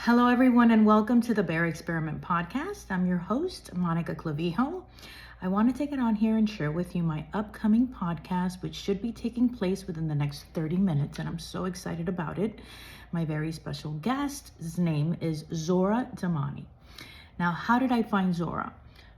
Hello, everyone, and welcome to the Bear Experiment podcast. I'm your host, Monica Clavijo. I want to take it on here and share with you my upcoming podcast, which should be taking place within the next 30 minutes, and I'm so excited about it. My very special guest's name is Zorah Damani. Now, how did I find Zorah?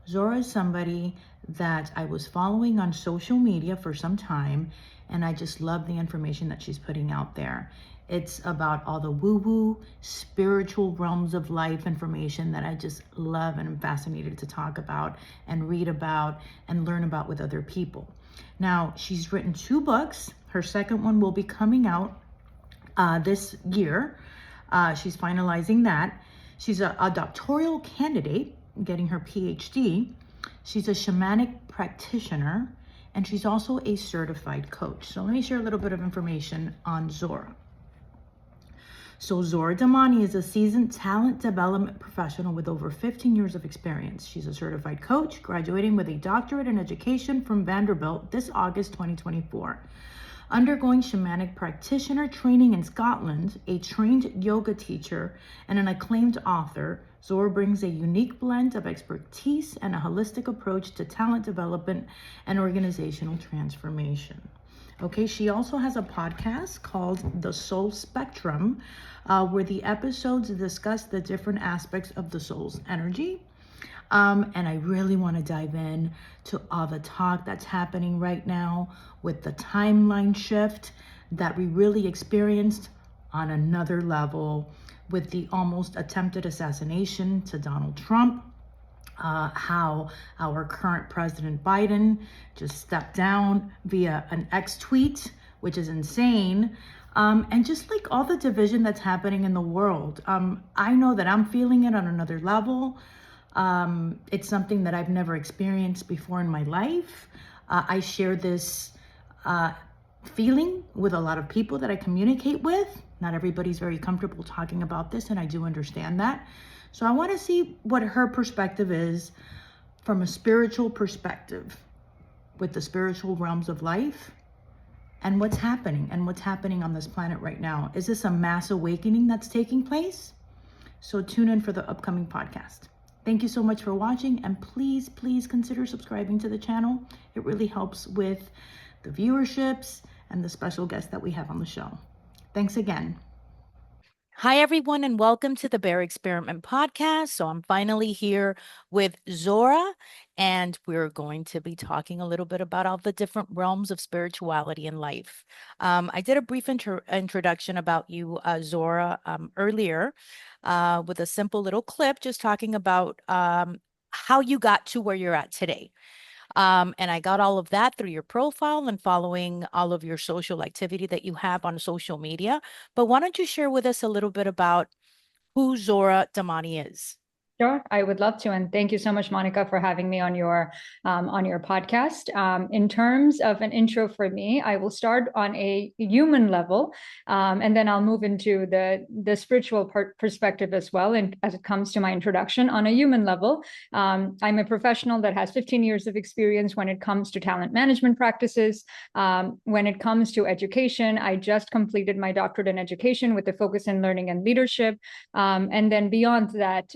Zorah is somebody that I was following on social media for some time, and I just love the information that she's putting out there. It's about all the woo-woo, spiritual realms of life information that I just love and am fascinated to talk about and read about and learn about with other people. Now, she's written 2 books. Her second one will be coming out this year. She's finalizing that. She's a doctoral candidate, getting her PhD. She's a shamanic practitioner, and she's also a certified coach. So let me share a little bit of information on Zorah. So Zorah Damani is a seasoned talent development professional with over 15 years of experience. She's a certified coach, graduating with a doctorate in education from Vanderbilt this August 2024. Undergoing shamanic practitioner training in Scotland, a trained yoga teacher, and an acclaimed author, Zorah brings a unique blend of expertise and a holistic approach to talent development and organizational transformation. Okay, she also has a podcast called The Soul Spectrum, where the episodes discuss the different aspects of the soul's energy. And I really want to dive in to all the talk that's happening right now with the timeline shift that we really experienced on another level with the almost attempted assassination to Donald Trump. How our current President Biden just stepped down via an X tweet, which is insane. And just like all the division that's happening in the world, I know that I'm feeling it on another level. It's something that I've never experienced before in my life. I share this feeling with a lot of people that I communicate with. Not everybody's very comfortable talking about this, and I do understand that. So I want to see what her perspective is from a spiritual perspective with the spiritual realms of life and what's happening on this planet right now. Is this a mass awakening that's taking place? So tune in for the upcoming podcast. Thank you so much for watching, and please consider subscribing to the channel. It really helps with the viewerships and the special guests that we have on the show. Thanks again. Hi, everyone, and welcome to the Bear Experiment podcast. So I'm finally here with Zorah, and we're going to be talking a little bit about all the different realms of spirituality in life. I did a brief introduction about you, Zorah, earlier with a simple little clip just talking about how you got to where you're at today. And I got all of that through your profile and following all of your social activity that you have on social media. But why don't you share with us a little bit about who Zorah Damani is? Sure, I would love to, and thank you so much, Monica, for having me on your podcast. In terms of an intro for me, I will start on a human level, and then I'll move into the spiritual perspective as well. And as it comes to my introduction, on a human level, I'm a professional that has 15 years of experience when it comes to talent management practices. When it comes to education, I just completed my doctorate in education with a focus in learning and leadership, and then beyond that.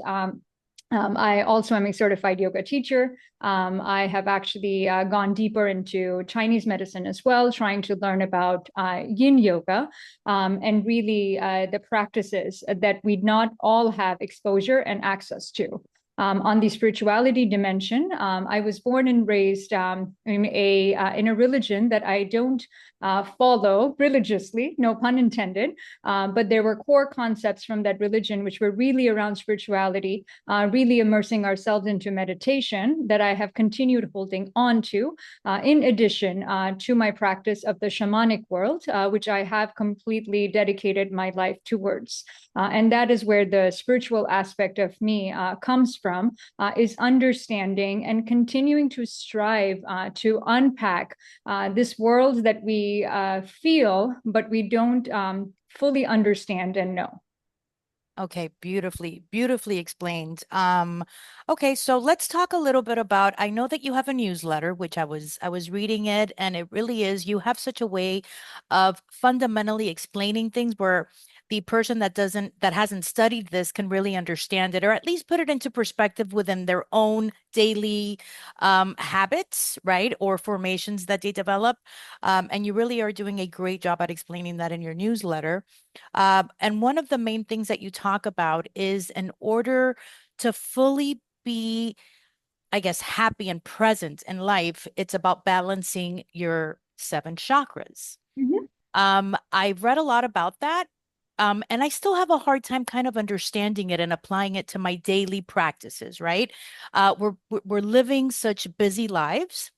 I also am a certified yoga teacher. I have actually gone deeper into Chinese medicine as well, trying to learn about yin yoga and really the practices that we not all have exposure and access to. On the spirituality dimension, I was born and raised in a religion that I don't follow religiously, no pun intended, but there were core concepts from that religion which were really around spirituality, really immersing ourselves into meditation that I have continued holding on to, in addition to my practice of the shamanic world, which I have completely dedicated my life towards. And that is where the spiritual aspect of me comes from, is understanding and continuing to strive to unpack this world that we feel, but we don't fully understand and know. Okay, beautifully explained. Okay, so let's talk a little bit about, I know that you have a newsletter, which I was reading it, and it really is, you have such a way of fundamentally explaining things where the person that hasn't studied this can really understand it, or at least put it into perspective within their own daily habits, right? Or formations that they develop. And you really are doing a great job at explaining that in your newsletter. And one of the main things that you talk about is in order to fully be, I guess, happy and present in life, it's about balancing your seven chakras. Mhm. I've read a lot about that. And I still have a hard time kind of understanding it and applying it to my daily practices, right? We're living such busy lives,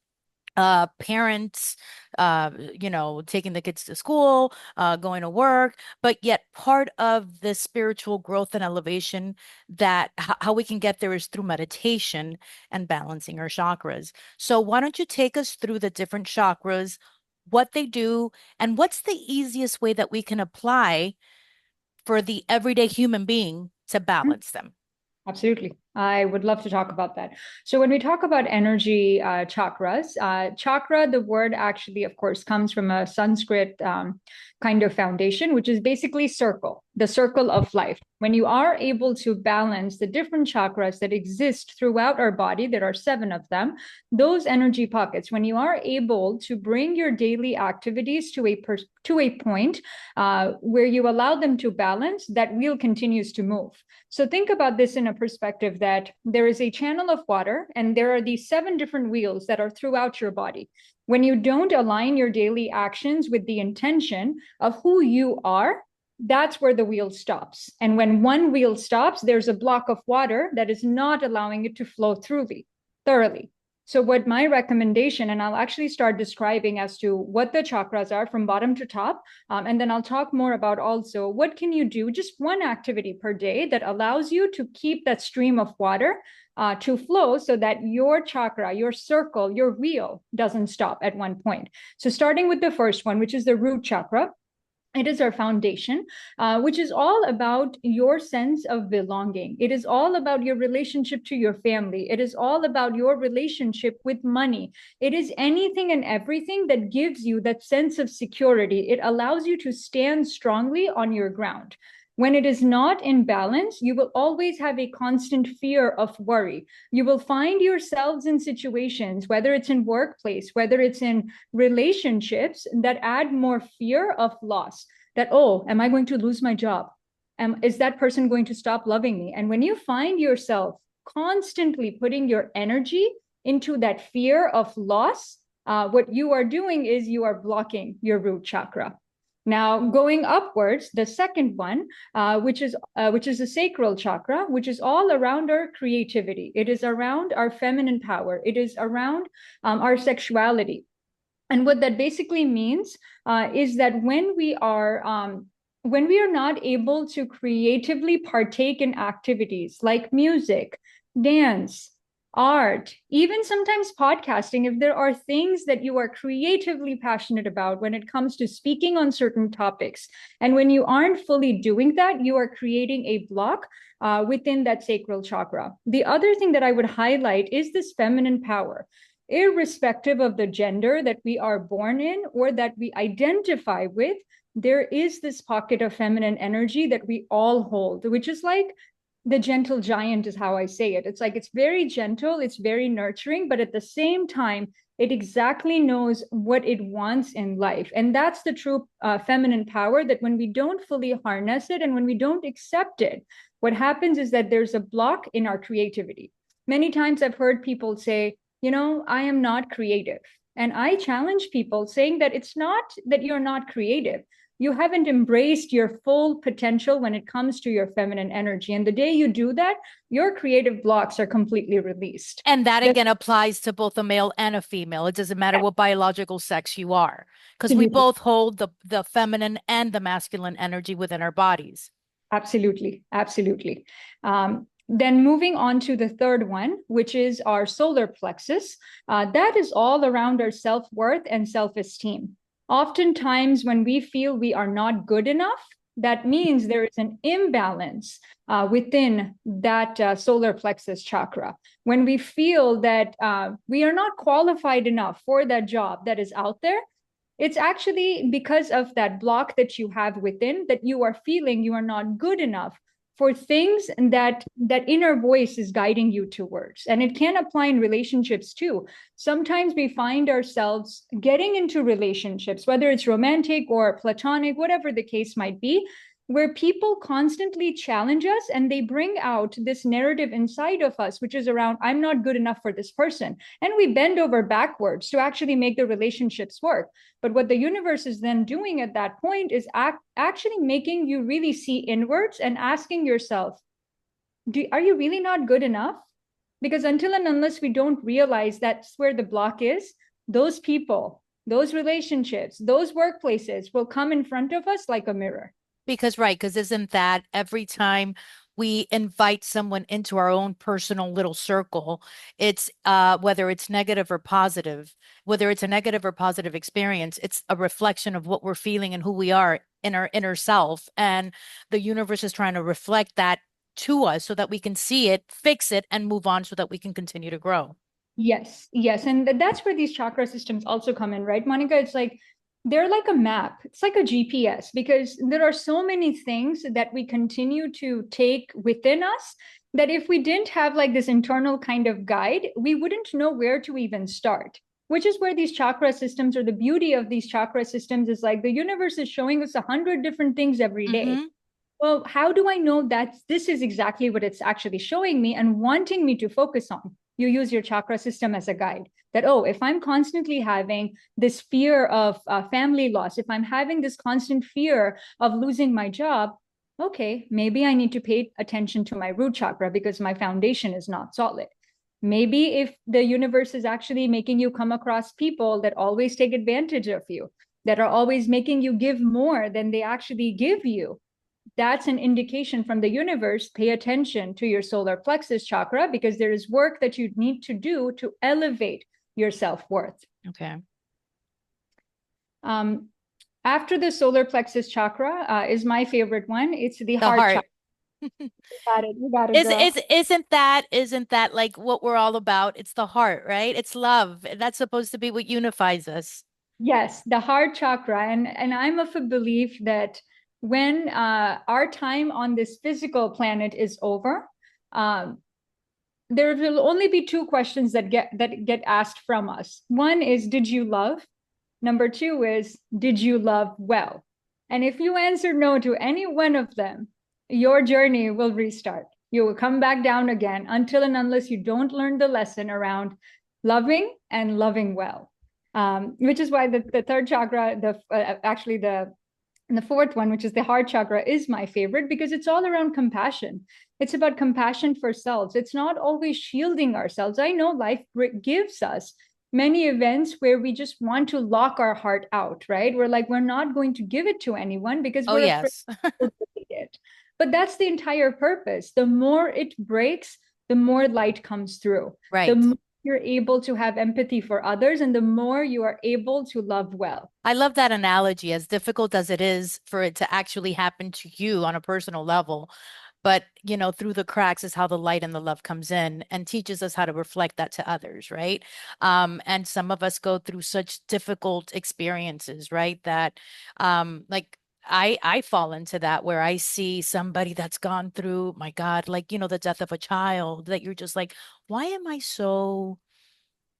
parents, taking the kids to school, going to work, but yet part of the spiritual growth and elevation that how we can get there is through meditation and balancing our chakras. So why don't you take us through the different chakras, what they do, and what's the easiest way that we can apply for the everyday human being to balance them? Absolutely. I would love to talk about that. So, when we talk about energy chakras, chakra, the word actually, of course, comes from a Sanskrit kind of foundation, which is basically circle, the circle of life. When you are able to balance the different chakras that exist throughout our body, there are seven of them, those energy pockets, when you are able to bring your daily activities to a point where you allow them to balance, that wheel continues to move. So think about this in a perspective that there is a channel of water and there are these seven different wheels that are throughout your body. When you don't align your daily actions with the intention of who you are, that's where the wheel stops. And when one wheel stops, there's a block of water that is not allowing it to flow thoroughly. So, what my recommendation, and I'll actually start describing as to what the chakras are from bottom to top, and then I'll talk more about also what can you do, just one activity per day that allows you to keep that stream of water to flow so that your chakra, your circle, your wheel doesn't stop at one point. So, starting with the first one, which is the root chakra. It is our foundation, which is all about your sense of belonging. It is all about your relationship to your family. It is all about your relationship with money. It is anything and everything that gives you that sense of security. It allows you to stand strongly on your ground. When it is not in balance, you will always have a constant fear of worry. You will find yourselves in situations, whether it's in workplace, whether it's in relationships, that add more fear of loss. That, oh, am I going to lose my job? Is that person going to stop loving me? And when you find yourself constantly putting your energy into that fear of loss, what you are doing is you are blocking your root chakra. Now, going upwards, the second one, which is the sacral chakra, which is all around our creativity. It is around our feminine power. It is around our sexuality. And what that basically means is that when we are not able to creatively partake in activities like music, dance, art, even sometimes podcasting, if there are things that you are creatively passionate about when it comes to speaking on certain topics, and when you aren't fully doing that, you are creating a block within that sacral chakra. The other thing that I would highlight is this feminine power. Irrespective of the gender that we are born in or that we identify with, there is this pocket of feminine energy that we all hold, which is like the gentle giant, is how I say it. It's like it's very gentle, it's very nurturing, but at the same time, it exactly knows what it wants in life. And that's the true feminine power, that when we don't fully harness it and when we don't accept it, what happens is that there's a block in our creativity. Many times I've heard people say, I am not creative. And I challenge people saying that it's not that you're not creative. You haven't embraced your full potential when it comes to your feminine energy. And the day you do that, your creative blocks are completely released. And that again applies to both a male and a female. It doesn't matter what biological sex you are, because we Absolutely. both hold the feminine and the masculine energy within our bodies. Absolutely. Absolutely. Then moving on to the third one, which is our solar plexus, that is all around our self-worth and self-esteem. Oftentimes, when we feel we are not good enough, that means there is an imbalance within that solar plexus chakra. When we feel that we are not qualified enough for that job that is out there, it's actually because of that block that you have within, that you are feeling you are not good enough for things that inner voice is guiding you towards. And it can apply in relationships too. Sometimes we find ourselves getting into relationships, whether it's romantic or platonic, whatever the case might be, where people constantly challenge us and they bring out this narrative inside of us, which is around, I'm not good enough for this person. And we bend over backwards to actually make the relationships work. But what the universe is then doing at that point is actually making you really see inwards and asking yourself, are you really not good enough? Because until and unless we don't realize that's where the block is, those people, those relationships, those workplaces will come in front of us like a mirror. Because isn't that every time we invite someone into our own personal little circle, it's whether it's negative or positive, whether it's a negative or positive experience, it's a reflection of what we're feeling and who we are in our inner self. And the universe is trying to reflect that to us so that we can see it, fix it, and move on so that we can continue to grow. Yes, yes. And that's where these chakra systems also come in, right, Monica? It's like they're like a map, it's like a GPS, because there are so many things that we continue to take within us that if we didn't have like this internal kind of guide, we wouldn't know where to even start. Which is where these chakra systems, or the beauty of these chakra systems, is like the universe is showing us 100 different things every day. Mm-hmm. Well, how do I know that this is exactly what it's actually showing me and wanting me to focus on? You use your chakra system as a guide. That, oh, if I'm constantly having this fear of family loss, if I'm having this constant fear of losing my job, okay, maybe I need to pay attention to my root chakra because my foundation is not solid. Maybe if the universe is actually making you come across people that always take advantage of you, that are always making you give more than they actually give you, that's an indication from the universe. Pay attention to your solar plexus chakra, because there is work that you need to do to elevate your self-worth. Okay. After the solar plexus chakra is my favorite one. It's the The heart heart. chakra. You got it, girl. Isn't that like what we're all about? It's the heart, right? It's love. That's supposed to be what unifies us. Yes, the heart chakra. And I'm of a belief that when our time on this physical planet is over, um, there will only be two questions that get asked from us. One is, did you love? Number two is, did you love well? And if you answer no to any one of them, your journey will restart. You will come back down again until and unless you don't learn the lesson around loving and loving well. Which is why the third chakra, actually the fourth one, which is the heart chakra, is my favorite, because it's all around compassion. It's about compassion for selves. It's not always shielding ourselves. I know life gives us many events where we just want to lock our heart out, right? We're like, we're not going to give it to anyone because Oh, we're afraid yes. to break it. But that's the entire purpose. The more it breaks, the more light comes through. The Right. more you're able to have empathy for others, and the more you are able to love well. I love that analogy, as difficult as it is for it to actually happen to you on a personal level. But, through the cracks is how the light and the love comes in and teaches us how to reflect that to others, right? And some of us go through such difficult experiences, right? That, like, I fall into that where I see somebody that's gone through, my God, like, the death of a child, that you're just like, why am I so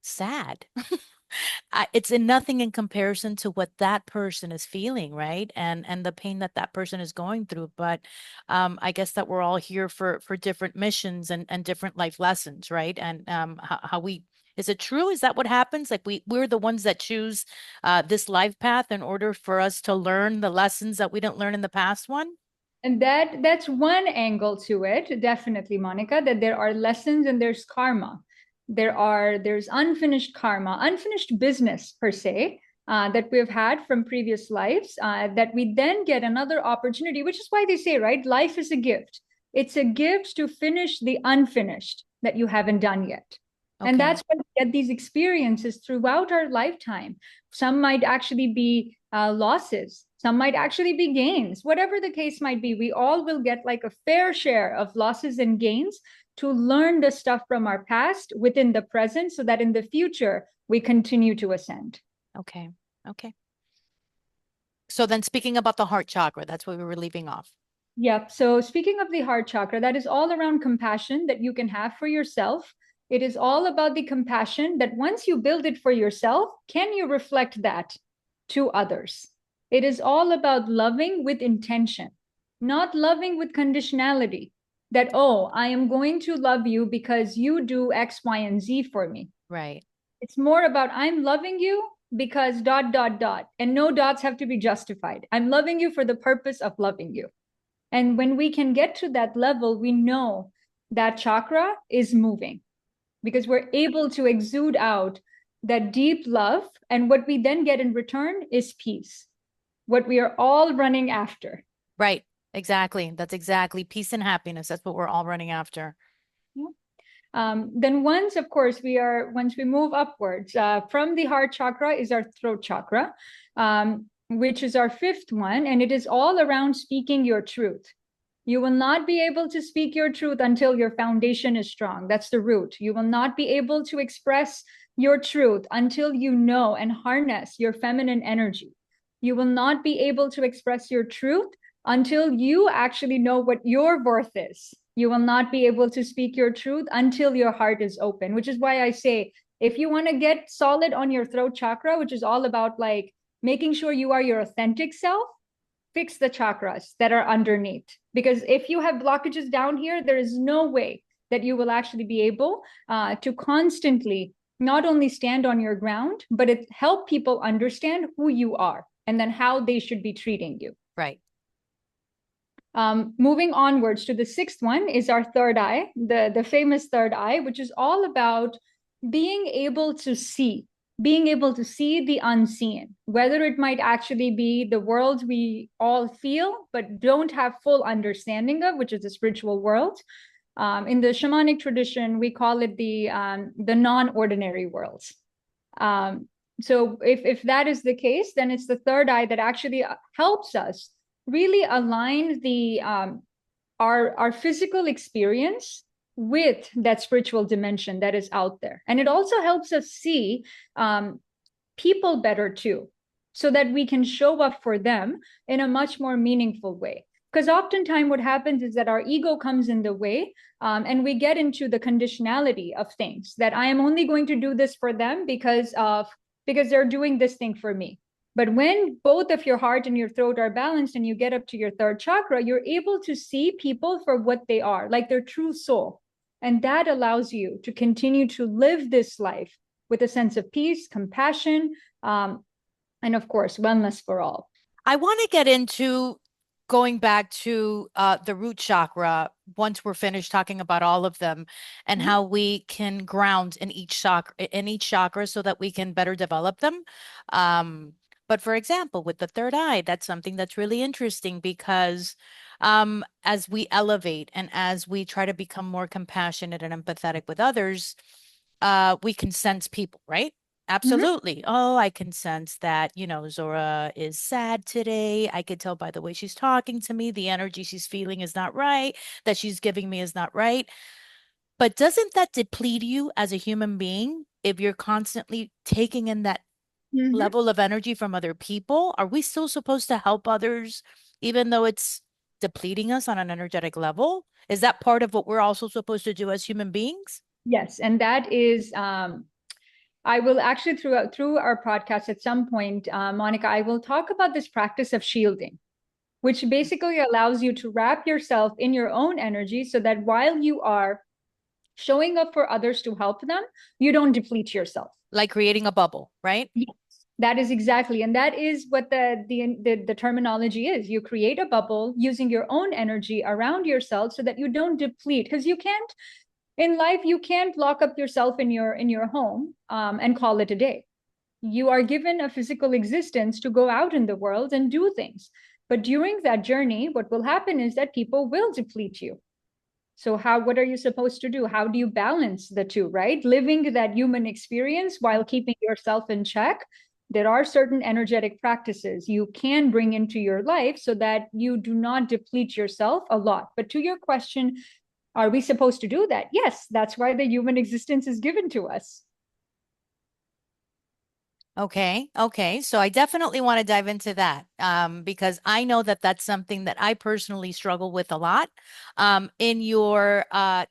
sad? It's in nothing in comparison to what that person is feeling, right? And the pain that that person is going through. But I guess that we're all here for different missions and different life lessons, right? And how we, is it true? Is that what happens? Like we're the ones that choose this life path in order for us to learn the lessons that we didn't learn in the past one? And that's one angle to it, definitely, Monica, that there are lessons and there's karma. There's unfinished karma, unfinished business per se, that we've had from previous lives, that we then get another opportunity, which is why they say, right, life is a gift. It's a gift to finish the unfinished that you haven't done yet. And Okay. that's why we get these experiences throughout our lifetime. Some might actually be losses. Some might actually be gains. Whatever the case might be, we all will get like a fair share of losses and gains to learn the stuff from our past within the present so that in the future we continue to ascend. Okay. Okay. So then speaking about the heart chakra, that's what we were leaving off. Yep. So speaking of the heart chakra, that is all around compassion that you can have for yourself. It is all about the compassion that once you build it for yourself, can you reflect that to others? It is all about loving with intention, not loving with conditionality. That, oh, I am going to love you because you do X, Y, and Z for me. Right. It's more about I'm loving you because dot, dot, dot. And no dots have to be justified. I'm loving you for the purpose of loving you. And when we can get to that level, we know that chakra is moving because we're able to exude out that deep love. And what we then get in return is peace, what we are all running after. Right. Exactly. That's exactly peace and happiness. That's what we're all running after. Then once, of course, once we move upwards from the heart chakra is our throat chakra, which is our fifth one. And it is all around speaking your truth. You will not be able to speak your truth until your foundation is strong. That's the root. You will not be able to express your truth until you know and harness your feminine energy. You will not be able to express your truth until you actually know what your worth is. You will not be able to speak your truth until your heart is open, which is why I say, if you want to get solid on your throat chakra, which is all about like making sure you are your authentic self, fix the chakras that are underneath. Because if you have blockages down here, there is no way that you will actually be able to constantly not only stand on your ground, but it help people understand who you are and then how they should be treating you. Right. Moving onwards to the sixth one is our third eye, the famous third eye, which is all about being able to see the unseen, whether it might actually be the world we all feel, but don't have full understanding of, which is the spiritual world. In the shamanic tradition, we call it the non-ordinary worlds. So if that is the case, then it's the third eye that actually helps us really align the our physical experience with that spiritual dimension that is out there. And it also helps us see people better too, so that we can show up for them in a much more meaningful way. Because oftentimes what happens is that our ego comes in the way and we get into the conditionality of things, that I am only going to do this for them because they're doing this thing for me. But when both of your heart and your throat are balanced and you get up to your third chakra, you're able to see people for what they are, like their true soul. And that allows you to continue to live this life with a sense of peace, compassion, and of course, wellness for all. I want to get into going back to the root chakra once we're finished talking about all of them and how we can ground in each chakra so that we can better develop them. But for example, with the third eye, that's something that's really interesting because as we elevate and as we try to become more compassionate and empathetic with others, we can sense people, right? Absolutely. Oh, I can sense that, Zorah is sad today. I could tell by the way she's talking to me, the energy she's feeling is not right, that she's giving me is not right. But doesn't that deplete you as a human being if you're constantly taking in that level of energy from other people? Are we still supposed to help others even though it's depleting us on an energetic level? Is that part of what we're also supposed to do as human beings? Yes, and that is I will actually through our podcast at some point, Monica, I will talk about this practice of shielding, which basically allows you to wrap yourself in your own energy so that while you are showing up for others to help them, you don't deplete yourself. Like creating a bubble, right? Yes, that is exactly. And that is what the terminology is. You create a bubble using your own energy around yourself so that you don't deplete, because you can't in life, you can't lock up yourself in your home and call it a day. You are given a physical existence to go out in the world and do things. But during that journey, what will happen is that people will deplete you. So what are you supposed to do? How do you balance the two, right? Living that human experience while keeping yourself in check. there are certain energetic practices you can bring into your life so that you do not deplete yourself a lot. But to your question, are we supposed to do that? Yes, that's why the human existence is given to us. Okay. Okay. So I definitely want to dive into that because I know that that's something that I personally struggle with a lot. In your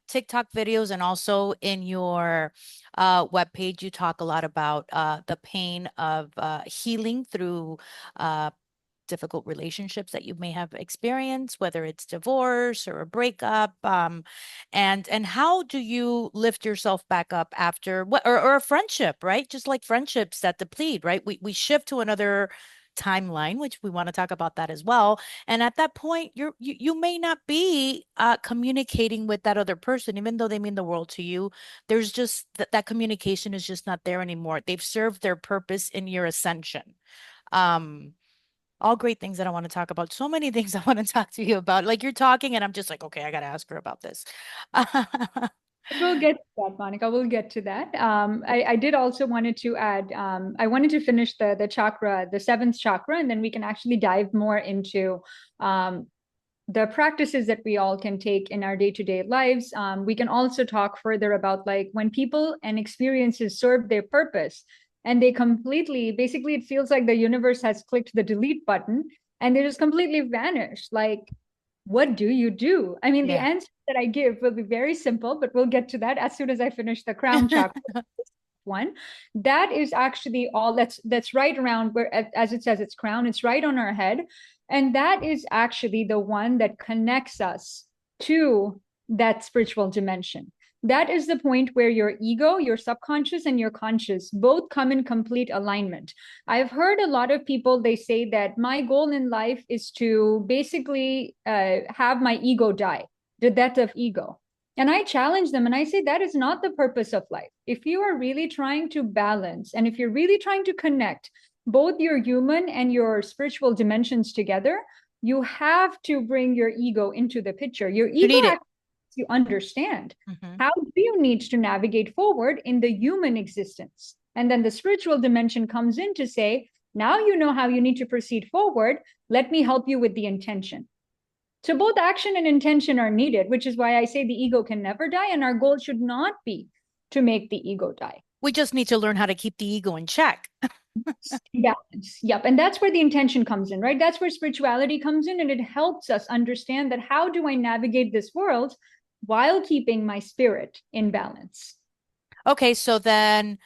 TikTok videos and also in your webpage, you talk a lot about the pain of healing through difficult relationships that you may have experienced, whether it's divorce or a breakup, and how do you lift yourself back up after what or a friendship, right? Just like friendships that deplete, right? We shift to another timeline, which we want to talk about that as well. And at that point, you may not be communicating with that other person, even though they mean the world to you. There's just that communication is just not there anymore. They've served their purpose in your ascension. Um, all great things that I want to talk about. So many things I want to talk to you about. Like you're talking, and I'm just like, okay, I got to ask her about this. We'll get to that, Monica. We'll get to that. I did also wanted to add, I wanted to finish the chakra, the seventh chakra, and then we can actually dive more into the practices that we all can take in our day-to-day lives. We can also talk further about like when people and experiences serve their purpose and they completely, basically, it feels like the universe has clicked the delete button and they just completely vanish. Like, what do you do? I mean, the Yeah. answer that I give will be very simple, but we'll get to that as soon as I finish the crown chakra one. That is actually all that's right around where, as it says, it's crown, it's right on our head. And that is actually the one that connects us to that spiritual dimension. That is the point where your ego, your subconscious, and your conscious both come in complete alignment. I've heard a lot of people, they say that my goal in life is to basically have my ego die, the death of ego. And I challenge them and I say that is not the purpose of life. If you are really trying to balance and if you're really trying to connect both your human and your spiritual dimensions together, you have to bring your ego into the picture. Your You ego need it. actually makes you understand Hmm. how do you need to navigate forward in the human existence. And then the spiritual dimension comes in to say, now you know how you need to proceed forward. Let me help you with the intention. So both action and intention are needed, which is why I say the ego can never die, and our goal should not be to make the ego die. We just need to learn how to keep the ego in check. Balance. Yep. And that's where the intention comes in, right? That's where spirituality comes in, and it helps us understand that how do I navigate this world while keeping my spirit in balance? Okay, so then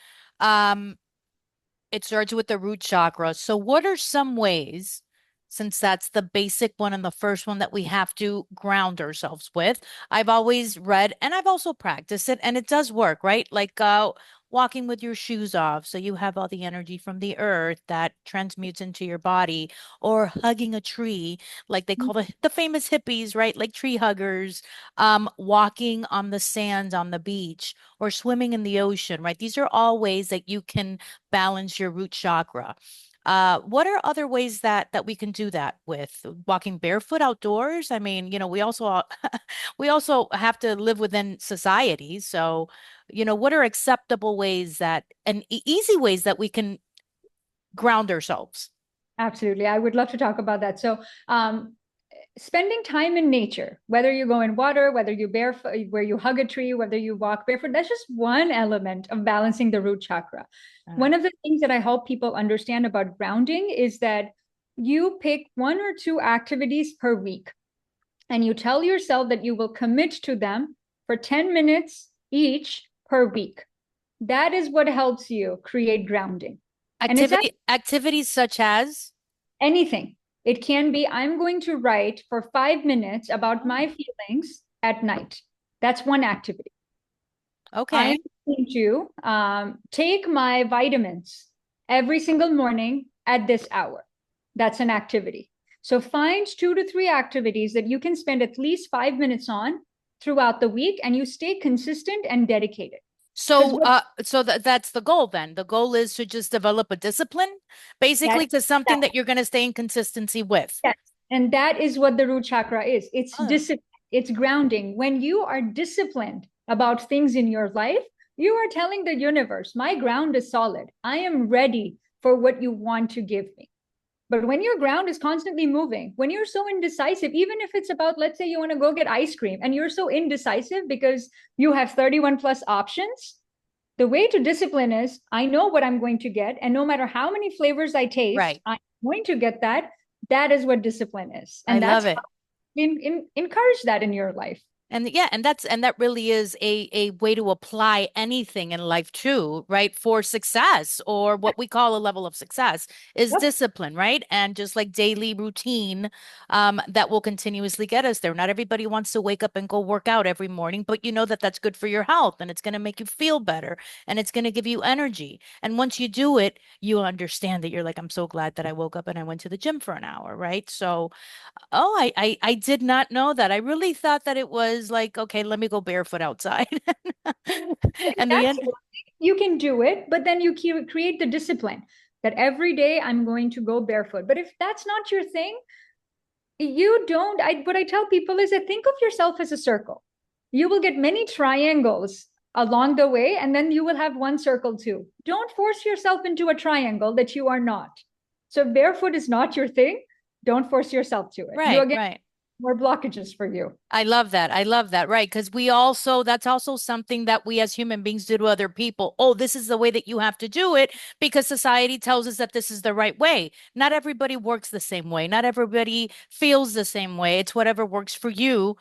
it starts with the root chakra. So, what are some ways, since that's the basic one and the first one that we have to ground ourselves with? I've always read and I've also practiced it, and it does work, right? Like walking with your shoes off, so you have all the energy from the earth that transmutes into your body, or hugging a tree, like they call the famous hippies, right? Like tree huggers, walking on the sand on the beach, or swimming in the ocean, right? These are all ways that you can balance your root chakra. What are other ways that we can do that with walking barefoot outdoors? I mean, we also we also have to live within society. So, what are acceptable ways that and easy ways that we can ground ourselves? Absolutely. I would love to talk about that. So, spending time in nature, whether you go in water, whether you barefoot, where you hug a tree, whether you walk barefoot, that's just one element of balancing the root chakra. Uh, One of the things that I help people understand about grounding is that you pick one or two activities per week and you tell yourself that you will commit to them for 10 minutes each per week. That is what helps you create grounding. And it's activities such as anything. It can be, I'm going to write for 5 minutes about my feelings at night. That's one activity. okay. I'm going to take my vitamins every single morning at this hour. That's an activity. So find 2 to 3 activities that you can spend at least 5 minutes on throughout the week, and you stay consistent and dedicated. So, that's the goal then. The goal is to just develop a discipline, That, basically to something that that you're going to stay in consistency with. Yes. And that is what the root chakra is. It's Oh, discipline, it's grounding. When you are disciplined about things in your life, you are telling the universe, my ground is solid. I am ready for what you want to give me. But when your ground is constantly moving, when you're so indecisive, even if it's about, let's say you want to go get ice cream and you're so indecisive because you have 31 plus options, the way to discipline is I know what I'm going to get. And no matter how many flavors I taste, Right. I'm going to get that. That is what discipline is. I And that's love how it. you encourage that in your life. And yeah, and that really is a way to apply anything in life too, right? For success, or what we call a level of success, is Yep. discipline, right? And just like daily routine, that will continuously get us there. Not everybody wants to wake up and go work out every morning, but you know that that's good for your health, and it's going to make you feel better, and it's going to give you energy. And once you do it, you understand that you're like, I'm so glad that I woke up and I went to the gym for an hour, right? So oh, I did not know that. I really thought that it was like, okay, let me go barefoot outside. If And the that's end. your thing, you can do it, but then you create the discipline that every day I'm going to go barefoot. But if that's not your thing, you don't. What I tell people is that think of yourself as a circle. You will get many triangles along the way, and then you will have one circle too. Don't force yourself into a triangle that you are not. So if barefoot is not your thing, don't force yourself to it. You Right, again right. more blockages for you. I love that. I love that. Right. Because we also, that's also something that we as human beings do to other people. Oh, this is the way that you have to do it because society tells us that this is the right way. Not everybody works the same way. Not everybody feels the same way. It's whatever works for you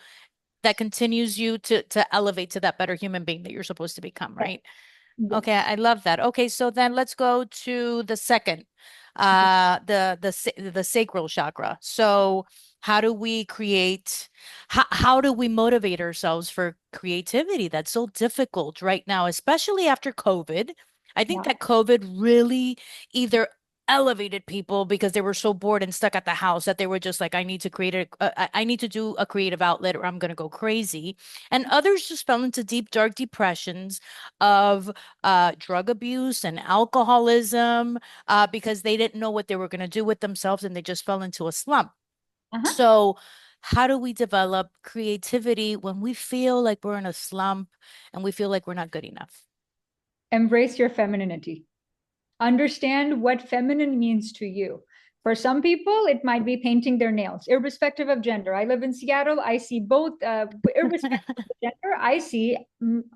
that continues you to elevate to that better human being that you're supposed to become, Yeah. right? Yes. Okay, I love that. Okay, so then let's go to the second, Okay. the sacral chakra. So how do we create, how do we motivate ourselves for creativity? That's so difficult right now, especially after COVID. I think Yeah. that COVID really either elevated people because they were so bored and stuck at the house that they were just like, I need to create I need to do a creative outlet or I'm going to go crazy. And others just fell into deep, dark depressions of drug abuse and alcoholism because they didn't know what they were going to do with themselves and they just fell into a slump. Uh-huh. So, how do we develop creativity when we feel like we're in a slump and we feel like we're not good enough? Embrace your femininity. Understand what feminine means to you. For some people, it might be painting their nails, irrespective of gender. I live in Seattle. I see both, irrespective of the gender, I see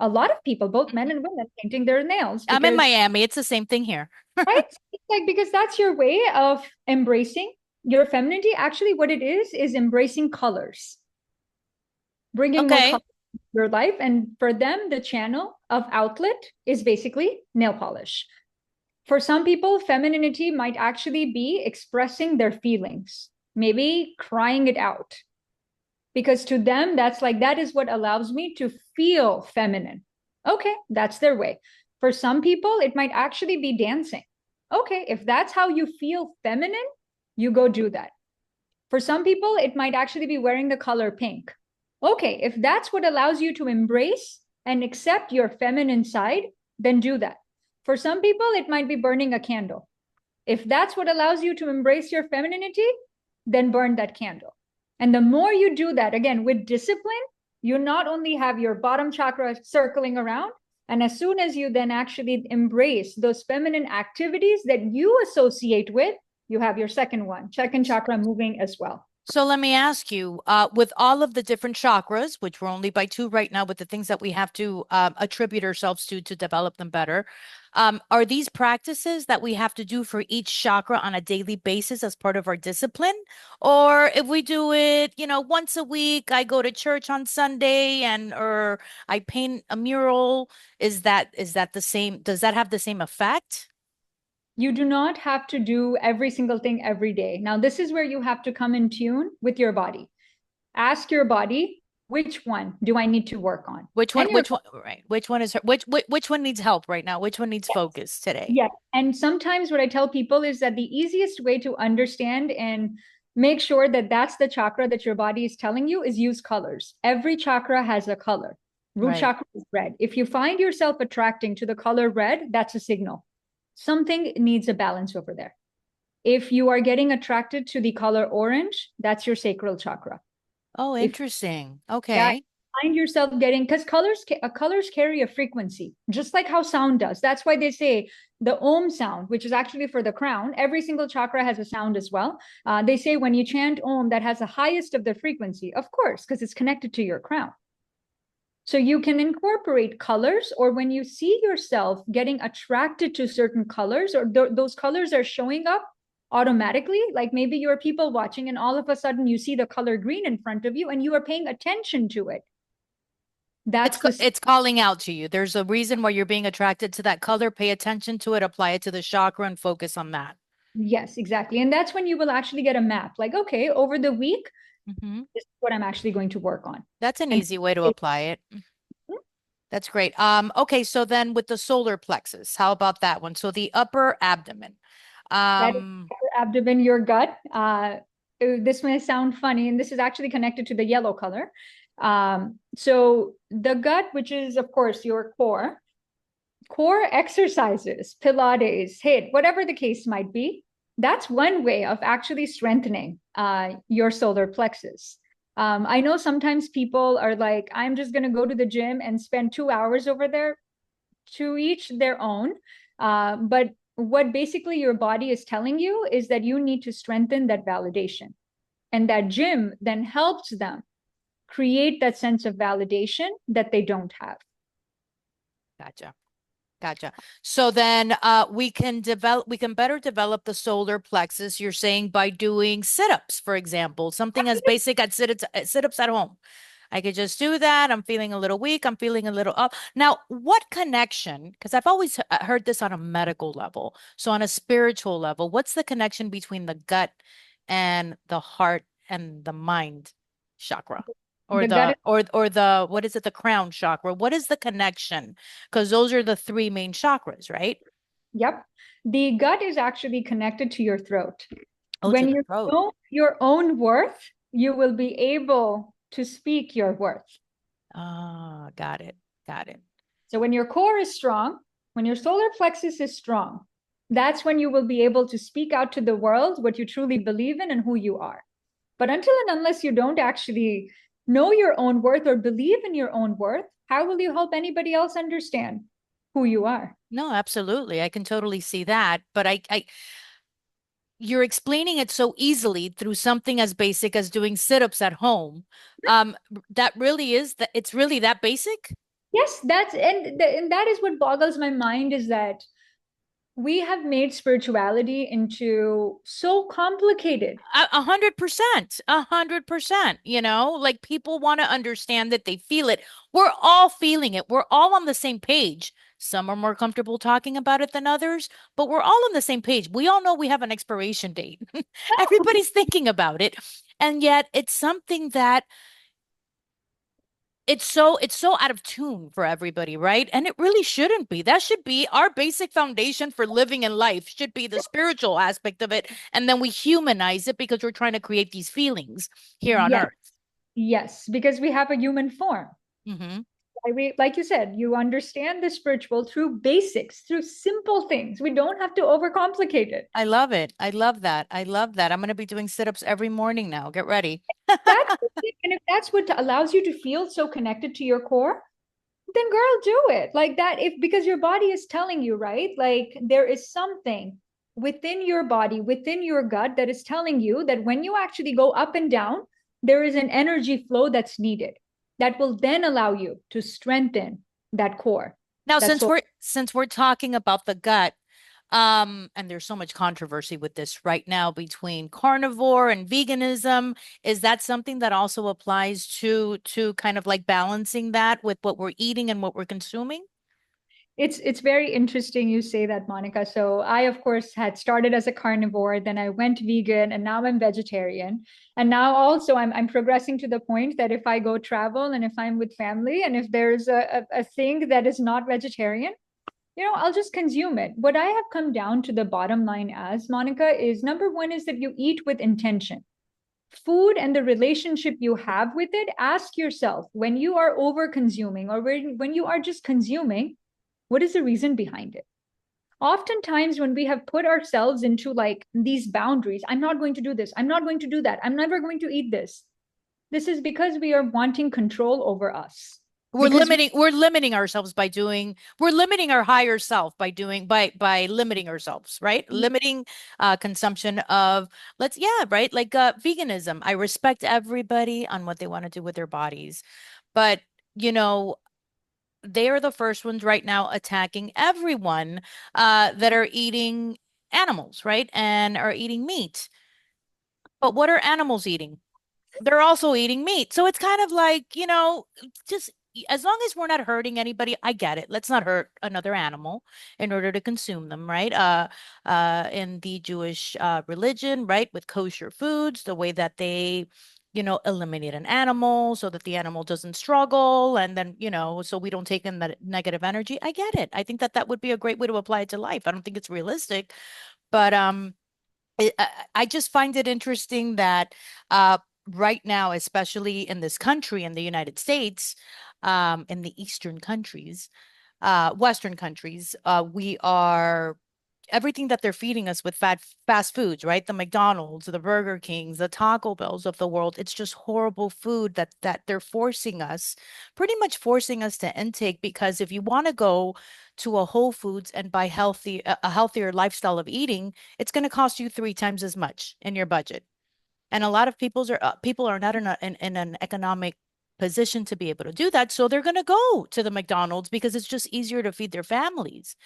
a lot of people, both men and women, painting their nails I'm in because, Miami. It's the same thing here. right? It's like, because that's your way of embracing your femininity. Actually, what it is embracing colors, bringing more Okay. color to your life. And for them, the channel of outlet is basically nail polish. For some people, femininity might actually be expressing their feelings, maybe crying it out. Because to them, that's like, that is what allows me to feel feminine. Okay, that's their way. For some people, it might actually be dancing. Okay, if that's how you feel feminine, you go do that. For some people, it might actually be wearing the color pink. Okay, if that's what allows you to embrace and accept your feminine side, then do that. For some people, it might be burning a candle. If that's what allows you to embrace your femininity, then burn that candle. And the more you do that, again, with discipline, you not only have your bottom chakra circling around, and as soon as you then actually embrace those feminine activities that you associate with, you have your second one, second chakra moving as well. So let me ask you, with all of the different chakras, which we're only by two right now, with the things that we have to attribute ourselves to develop them better, are these practices that we have to do for each chakra on a daily basis as part of our discipline? Or if we do it, once a week, I go to church on Sunday and or I paint a mural, is that the same? Does that have the same effect? You do not have to do every single thing every day. Now, this is where you have to come in tune with your body. Ask your body, which one do I need to work on? Which one, And your which one, right? Which one is her, which one needs help right now? Which one needs focus today? yes. And sometimes what I tell people is that the easiest way to understand and make sure that that's the chakra that your body is telling you is use colors. Every chakra has a color. Root Right. chakra is red. If you find yourself attracting to the color red, that's a signal. Something needs a balance over there. If you are getting attracted to the color orange, that's your sacral chakra. Oh, If interesting. yeah, Okay. find yourself getting, because colors carry a frequency, just like how sound does. That's why they say the Om sound, which is actually for the crown. Every single chakra has a sound as well. They say when you chant Om, that has the highest of the frequency, of course, because it's connected to your crown. So you can incorporate colors, or when you see yourself getting attracted to certain colors, or those colors are showing up automatically, like maybe you're people watching and all of a sudden you see the color green in front of you and you are paying attention to it. It's calling out to you. There's a reason why you're being attracted to that color. Pay attention to it, apply it to the chakra, and focus on that. Yes, exactly. And that's when you will actually get a map. Like, okay, over the week, Mm-hmm. this is what I'm actually going to work on. That's an And easy way to apply it. That's great. Okay, so then with the solar plexus, how about that one? So the upper abdomen. that is Um, your abdomen, your gut. This may sound funny, and this is actually connected to the yellow color. So the gut, which is, of course, your core exercises, Pilates, HIIT, whatever the case might be, that's one way of actually strengthening your solar plexus. I know sometimes people are like, I'm just going to go to the gym and spend 2 hours over there. To each their own. But what basically your body is telling you is that you need to strengthen that validation. And that gym then helps them create that sense of validation that they don't have. gotcha. Gotcha. So then we can better develop the solar plexus, you're saying, by doing sit-ups, for example, something as basic as sit-ups at home. I could just do that. I'm feeling a little weak. I'm feeling a little up. Now, what connection, because I've always heard this on a medical level. So on a spiritual level, what's the connection between the gut and the heart and the mind chakra? Or The gut the is, or the what is it, the crown chakra? What is the connection? Because those are the three main chakras, right? yep. The gut is actually connected to your throat. Oh, to When the you throat. know your own worth, you will be able to speak your worth. Ah, got it. Got it. So when your core is strong, when your solar plexus is strong, that's when you will be able to speak out to the world what you truly believe in and who you are. But until and unless you don't actually know your own worth or believe in your own worth, how will you help anybody else understand who you are? No, absolutely. I can totally see that. But you're explaining it so easily through something as basic as doing sit-ups at home. That really is that it's really that basic? Yes, and that is what boggles my mind is that we have made spirituality into so complicated. 100%, 100%. Like people want to understand that they feel it. We're all feeling it. We're all on the same page. Some are more comfortable talking about it than others, but we're all on the same page. We all know we have an expiration date. Everybody's thinking about it. And yet it's something that it's so out of tune for everybody, right? And it really shouldn't be. That should be our basic foundation for living in life, should be the spiritual aspect of it. And then we humanize it because we're trying to create these feelings here on Yes, earth. yes, because we have a human form. Hmm. Like you said, you understand the spiritual through basics, through simple things. We don't have to overcomplicate it. I love it. I love that. I love that. I'm going to be doing sit-ups every morning now. Get ready. That's and if that's what allows you to feel so connected to your core, then girl, do it. Like that, if because your body is telling you, right? Like there is something within your body, within your gut that is telling you that when you actually go up and down, there is an energy flow that's needed that will then allow you to strengthen that core. Now, That's since we're talking about the gut, and there's so much controversy with this right now between carnivore and veganism. Is that something that also applies to kind of like balancing that with what we're eating and what we're consuming? it's very interesting you say that, Monica. So I, of course, had started as a carnivore, then I went vegan, and now I'm vegetarian. And now also I'm progressing to the point that if I go travel and if I'm with family and if there's a thing that is not vegetarian, I'll just consume it. What I have come down to the bottom line as, Monica, is number one is that you eat with intention. Food and the relationship you have with it, ask yourself when you are over consuming or when you are just consuming, what is the reason behind it? Oftentimes, when we have put ourselves into like these boundaries, I'm not going to do this, I'm not going to do that, I'm never going to eat this. This is because we are wanting control over us. We're Because limiting ourselves by doing, we're limiting our higher self by doing, by limiting ourselves, right? Limiting consumption of, let's, yeah, right? Like veganism. I respect everybody on what they want to do with their bodies. But, you know, they are the first ones right now attacking everyone that are eating animals, right? And are eating meat. But what are animals eating? They're also eating meat. So it's kind of like, just as long as we're not hurting anybody, I get it. Let's not hurt another animal in order to consume them, right? In the Jewish religion, right, with kosher foods, the way that they, eliminate an animal so that the animal doesn't struggle, and then, so we don't take in that negative energy. I get it. I think that that would be a great way to apply it to life. I don't think it's realistic, but I just find it interesting that right now, especially in this country, in the United States, in the Eastern countries, Western countries, we are everything that they're feeding us with fast foods, right? The McDonald's, the Burger Kings, the Taco Bells of the world. It's just horrible food that they're forcing us, pretty much forcing us to intake. Because if you want to go to a Whole Foods and buy a healthier lifestyle of eating, it's going to cost you three times as much in your budget. And a lot of people are not in an economic position to be able to do that, so they're going to go to the McDonald's because it's just easier to feed their families.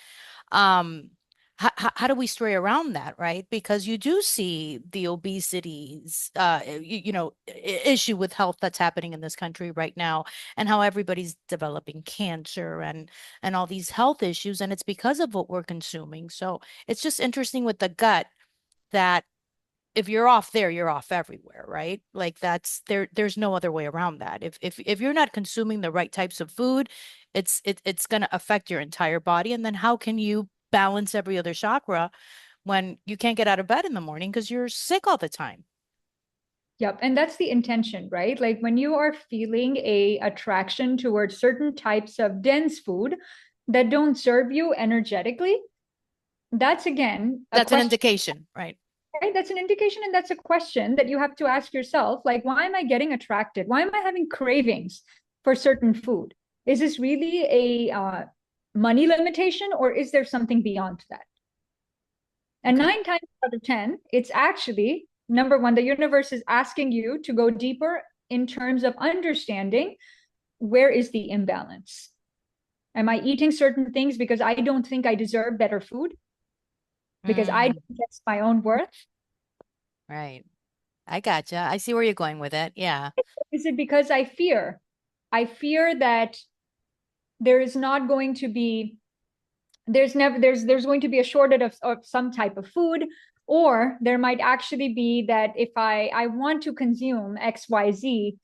um how do we stray around that, right? Because you do see the obesities, issue with health that's happening in this country right now, and how everybody's developing cancer and all these health issues, and it's because of what we're consuming. So it's just interesting with the gut, that if you're off there, you're off everywhere, right? Like there's no other way around that. If you're not consuming the right types of food, it's going to affect your entire body. And then how can you balance every other chakra when you can't get out of bed in the morning because you're sick all the time? Yep, and that's the intention, right? Like when you are feeling a attraction towards certain types of dense food that don't serve you energetically, that's again a That's an question, indication, right? right? That's an indication, and that's a question that you have to ask yourself. Like, why am I getting attracted? Why am I having cravings for certain food? Is this really a money limitation, or is there something beyond that? And Okay. 9 times out of 10, it's actually number one, the universe is asking you to go deeper in terms of understanding where is the imbalance. Am I eating certain things because I don't think I deserve better food? Because I Mm, don't guess my own worth? right. I gotcha. I see where you're going with it. Yeah. Is it because I fear? I fear that there is not going to be there's going to be a shortage of some type of food, or there might actually be that if I want to consume XYZ,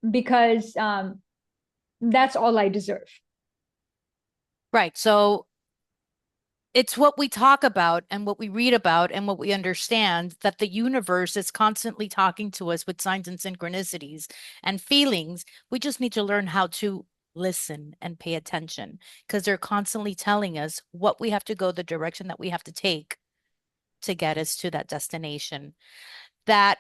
because that's all I deserve. Right. So it's what we talk about and what we read about and what we understand, that the universe is constantly talking to us with signs and synchronicities and feelings. We just need to learn how to listen and pay attention, because they're constantly telling us what we have to go, the direction that we have to take to get us to that destination. That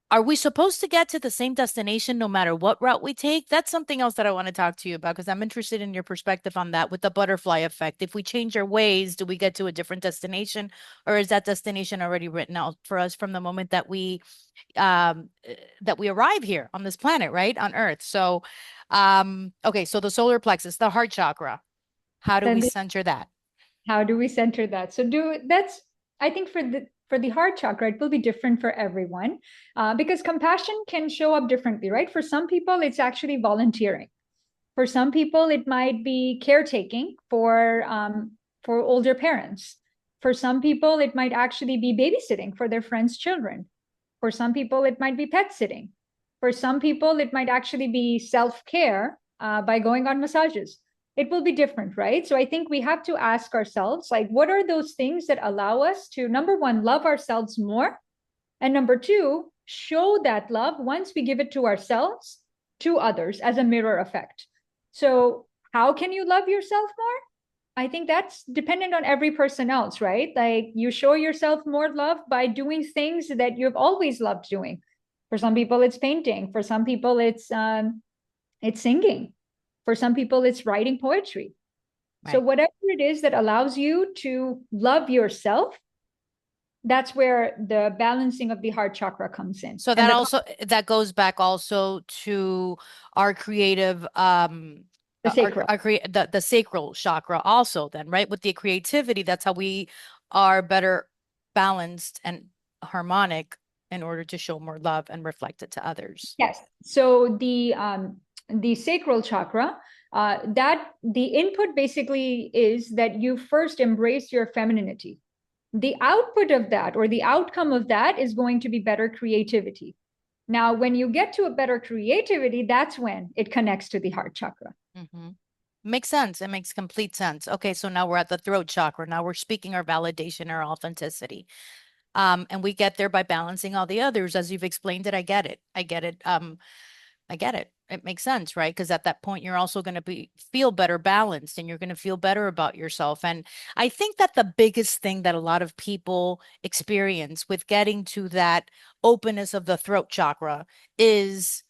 Are we supposed to get to the same destination no matter what route we take? That's something else that I want to talk to you about, because I'm interested in your perspective on that with the butterfly effect. If we change our ways, do we get to a different destination, or is that destination already written out for us from the moment that we arrive here on this planet, right? On Earth. So okay, so the solar plexus, the heart chakra, how do we Then center that? how do we center that? So do that's I think for the heart chakra, it will be different for everyone, because compassion can show up differently, right? For some people, it's actually volunteering. For some people, it might be caretaking for older parents. For some people, it might actually be babysitting for their friends' children. For some people, it might be pet sitting. For some people, it might actually be self-care by going on massages. It will be different, right? So I think we have to ask ourselves, like, what are those things that allow us to, number one, love ourselves more, and number two, show that love once we give it to ourselves, to others as a mirror effect. So how can you love yourself more? I think that's dependent on every person else, right? Like you show yourself more love by doing things that you've always loved doing. For some people, it's painting. For some people, it's singing. For some people, it's writing poetry. Right. So whatever it is that allows you to love yourself, that's where the balancing of the heart chakra comes in. So that goes back also to our creative the sacral. The sacral chakra also then, right? With the creativity, that's how we are better balanced and harmonic in order to show more love and reflect it to others. Yes. So the sacral chakra, that the input basically is that you first embrace your femininity. The output of that, or the outcome of that, is going to be better creativity. Now, when you get to a better creativity, that's when it connects to the heart chakra. Mm-hmm. Makes sense. It makes complete sense. Okay, so now we're at the throat chakra. Now we're speaking our validation, our authenticity. And we get there by balancing all the others. As you've explained it, I get it. I get it. I get it. It makes sense, right? Because at that point, you're also going to feel better balanced, and you're going to feel better about yourself. And I think that the biggest thing that a lot of people experience with getting to that openness of the throat chakra is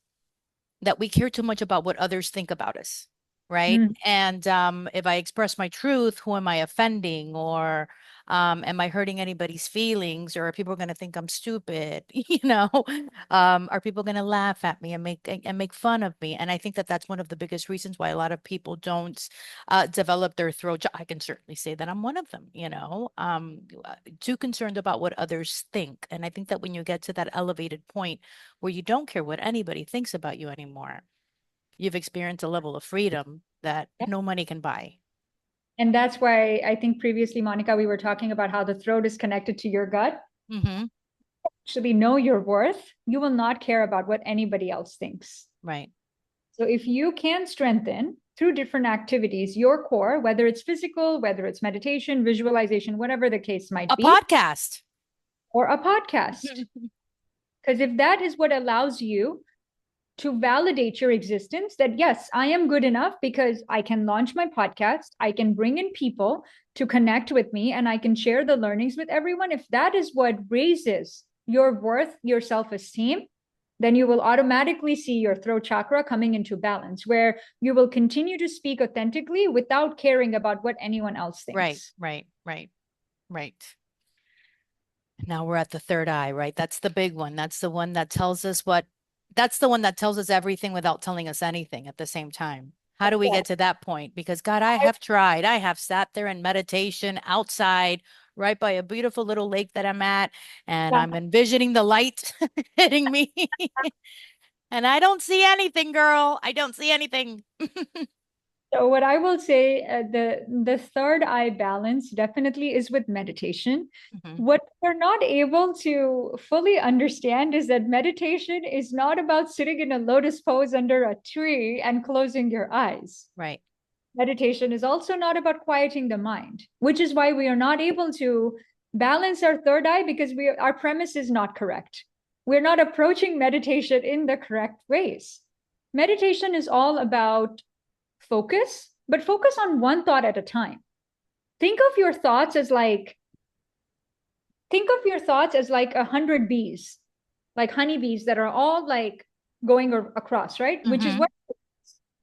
that we care too much about what others think about us, right? And if I express my truth, who am I offending? Or am I hurting anybody's feelings? Or are people going to think I'm stupid? Are people going to laugh at me and make fun of me? And I think that that's one of the biggest reasons why a lot of people don't develop their throat. I can certainly say that I'm one of them, too concerned about what others think. And I think that when you get to that elevated point where you don't care what anybody thinks about you anymore, you've experienced a level of freedom that no money can buy. And that's why I think previously, Monica, we were talking about how the throat is connected to your gut. Mm-hmm. Actually know your worth, you will not care about what anybody else thinks. Right. So if you can strengthen through different activities your core, whether it's physical, whether it's meditation, visualization, whatever the case might be. A podcast. Or a podcast. Because if that is what allows you to validate your existence, that yes, I am good enough because I can launch my podcast, I can bring in people to connect with me, and I can share the learnings with everyone. If that is what raises your worth, your self-esteem, then you will automatically see your throat chakra coming into balance, where you will continue to speak authentically without caring about what anyone else thinks. Right. Now we're at the third eye, right? That's the big one. That's the one that tells us everything without telling us anything at the same time. How do we get to that point? Because God, I have tried. I have sat there in meditation outside, right by a beautiful little lake that I'm at, and I'm envisioning the light hitting me. And I don't see anything, girl. I don't see anything. So what I will say, the third eye balance definitely is with meditation. Mm-hmm. What we're not able to fully understand is that meditation is not about sitting in a lotus pose under a tree and closing your eyes. Right. Meditation is also not about quieting the mind, which is why we are not able to balance our third eye, because our premise is not correct. We're not approaching meditation in the correct ways. Meditation is all about focus, but focus on one thought at a time. Think of your thoughts as like 100 bees, like honeybees that are all like going across, right? Mm-hmm.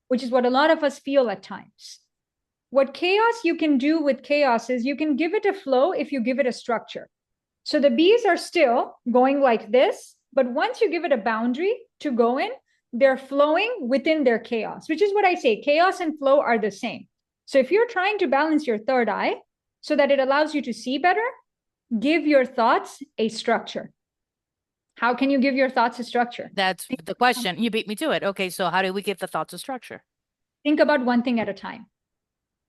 Which is what a lot of us feel at times. What chaos you can do with chaos is you can give it a flow if you give it a structure. So the bees are still going like this, but once you give it a boundary to go in, they're flowing within their chaos, which is what I say, chaos and flow are the same. So if you're trying to balance your third eye so that it allows you to see better, give your thoughts a structure. How can you give your thoughts a structure? That's the question. You beat me to it. Okay, so how do we give the thoughts a structure? Think about one thing at a time.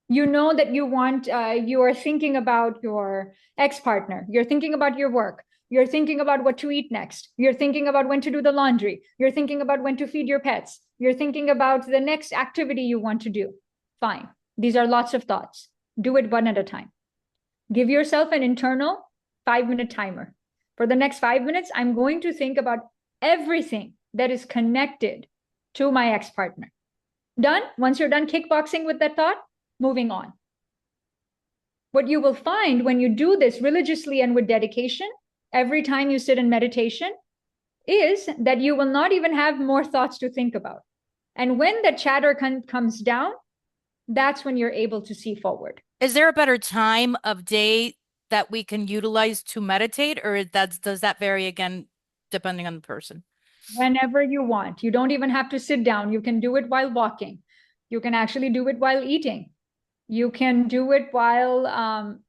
You know that you are thinking about your ex-partner. You're thinking about your work. You're thinking about what to eat next. You're thinking about when to do the laundry. You're thinking about when to feed your pets. You're thinking about the next activity you want to do. Fine. These are lots of thoughts. Do it one at a time. Give yourself an internal 5-minute timer. For the next 5 minutes, I'm going to think about everything that is connected to my ex-partner. Done? Once you're done kickboxing with that thought, moving on. What you will find when you do this religiously and with dedication, every time you sit in meditation, is that you will not even have more thoughts to think about. And when the chatter comes down, that's when you're able to see forward. Is there a better time of day that we can utilize to meditate, or does that vary again depending on the person? Whenever you want. You don't even have to sit down. You can do it while walking. You can actually do it while eating. You can do it while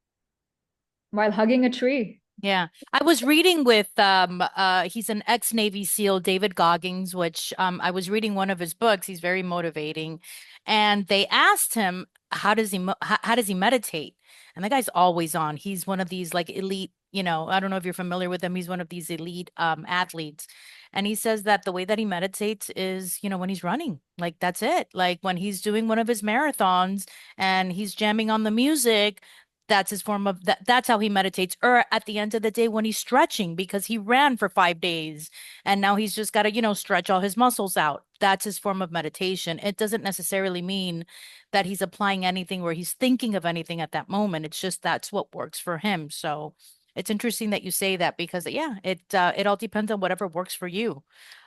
hugging a tree. Yeah. I was reading with he's an ex-Navy SEAL, David Goggins, which I was reading one of his books. He's very motivating. And they asked him how does he meditate? And the guy's always on. He's one of these like elite, I don't know if you're familiar with him. He's one of these elite athletes. And he says that the way that he meditates is, when he's running. Like that's it. Like when he's doing one of his marathons and he's jamming on the music, that's his form of that's how he meditates. Or at the end of the day when he's stretching because he ran for 5 days and now he's just got to stretch all his muscles out. That's his form of meditation. It doesn't necessarily mean that he's applying anything or he's thinking of anything at that moment. It's just that's what works for him. So it's interesting that you say that because yeah, it all depends on whatever works for you.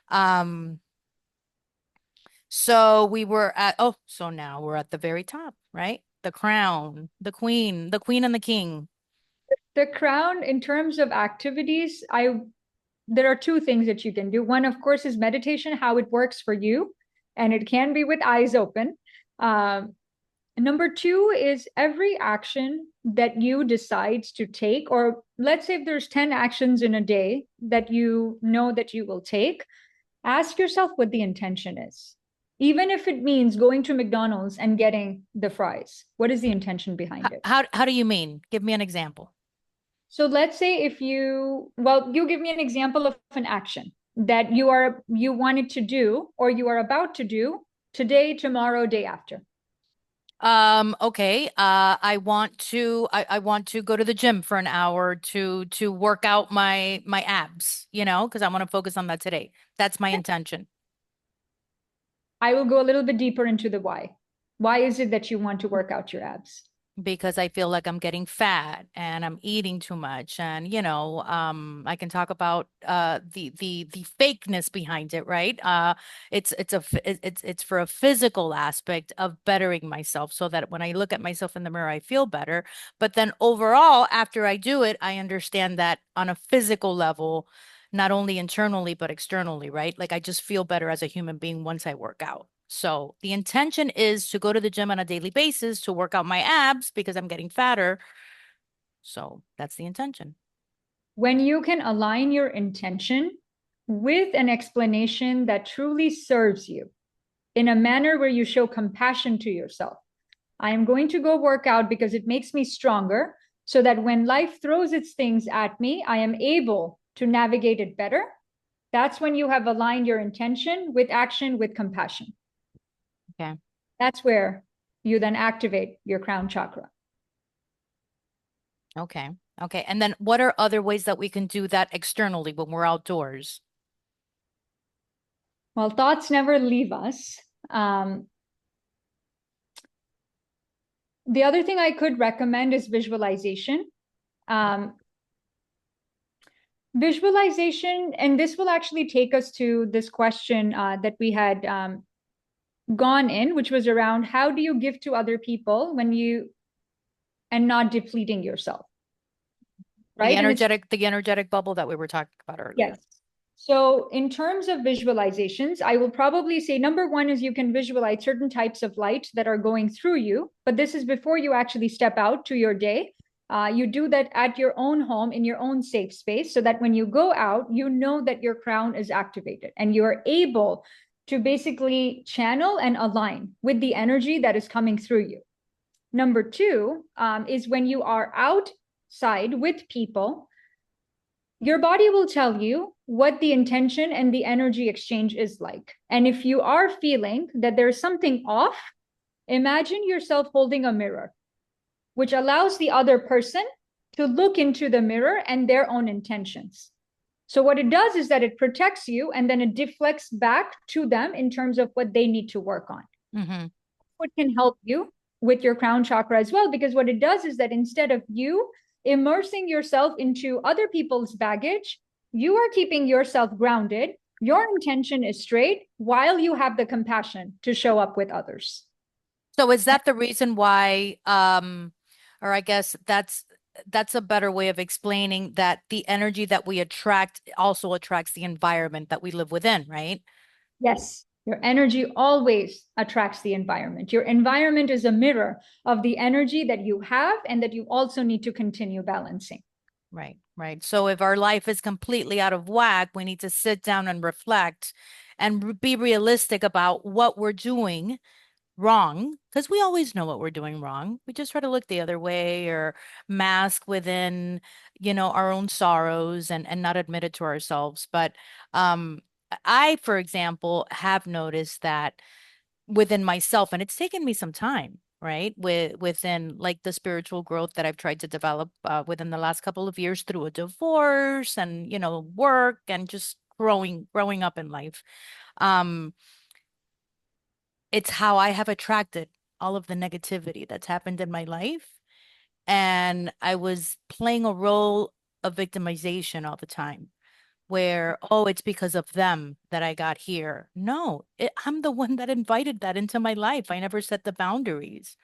um so we were at, so now we're at the very top, right? The crown, the queen and the king. The crown, in terms of activities, there are two things that you can do. One, of course, is meditation, how it works for you, and it can be with eyes open. Number two is every action that you decide to take, or let's say if there's 10 actions in a day that you know that you will take, ask yourself what the intention is. Even if it means going to McDonald's and getting the fries, what is the intention behind it? How do you mean? Give me an example. So let's say you give me an example of an action that you wanted to do or you are about to do today, tomorrow, day after. Okay. I want to go to the gym for an hour to work out my abs, because I want to focus on that today. That's my intention. I will go a little bit deeper into the why. Why is it that you want to work out your abs? Because I feel like I'm getting fat and I'm eating too much. And, I can talk about the fakeness behind it, right? It's for a physical aspect of bettering myself so that when I look at myself in the mirror, I feel better. But then overall, after I do it, I understand that on a physical level, not only internally, but externally, right? Like I just feel better as a human being once I work out. So the intention is to go to the gym on a daily basis to work out my abs because I'm getting fatter. So that's the intention. When you can align your intention with an explanation that truly serves you in a manner where you show compassion to yourself. I am going to go work out because it makes me stronger so that when life throws its things at me, I am able to navigate it better. That's when you have aligned your intention with action with compassion. Okay. That's where you then activate your crown chakra. Okay. Okay. And then what are other ways that we can do that externally when we're outdoors? Well, thoughts never leave us. The other thing I could recommend is visualization. Visualization, and this will actually take us to this question that we had gone in, which was around how do you give to other people and not depleting yourself, right? The energetic bubble that we were talking about earlier. Yes. So in terms of visualizations, I will probably say number one is you can visualize certain types of light that are going through you, but this is before you actually step out to your day. You do that at your own home in your own safe space so that when you go out, you know that your crown is activated and you are able to basically channel and align with the energy that is coming through you. Number two is when you are outside with people, your body will tell you what the intention and the energy exchange is like. And if you are feeling that there's something off, imagine yourself holding a mirror, which allows the other person to look into the mirror and their own intentions. So what it does is that it protects you and then it deflects back to them in terms of what they need to work on. Mm-hmm. What can help you with your crown chakra as well, because what it does is that instead of you immersing yourself into other people's baggage, You are keeping yourself grounded. Your intention is straight while you have the compassion to show up with others. So is that the reason why, or I guess that's a better way of explaining that the energy that we attract also attracts the environment that we live within, right? Yes, your energy always attracts the environment. Your environment is a mirror of the energy that you have and that you also need to continue balancing. Right, right. So if our life is completely out of whack, we need to sit down and reflect and be realistic about what we're doing wrong, because we always know what we're doing wrong. We just try to look the other way or mask within, our own sorrows and not admit it to ourselves. But um, I, for example, have noticed that within myself, and it's taken me some time, right? Within like the spiritual growth that I've tried to develop within the last couple of years through a divorce and, work and just growing up in life. Um, it's how I have attracted all of the negativity that's happened in my life. And I was playing a role of victimization all the time, where, oh, it's because of them that I got here. No, I'm the one that invited that into my life. I never set the boundaries.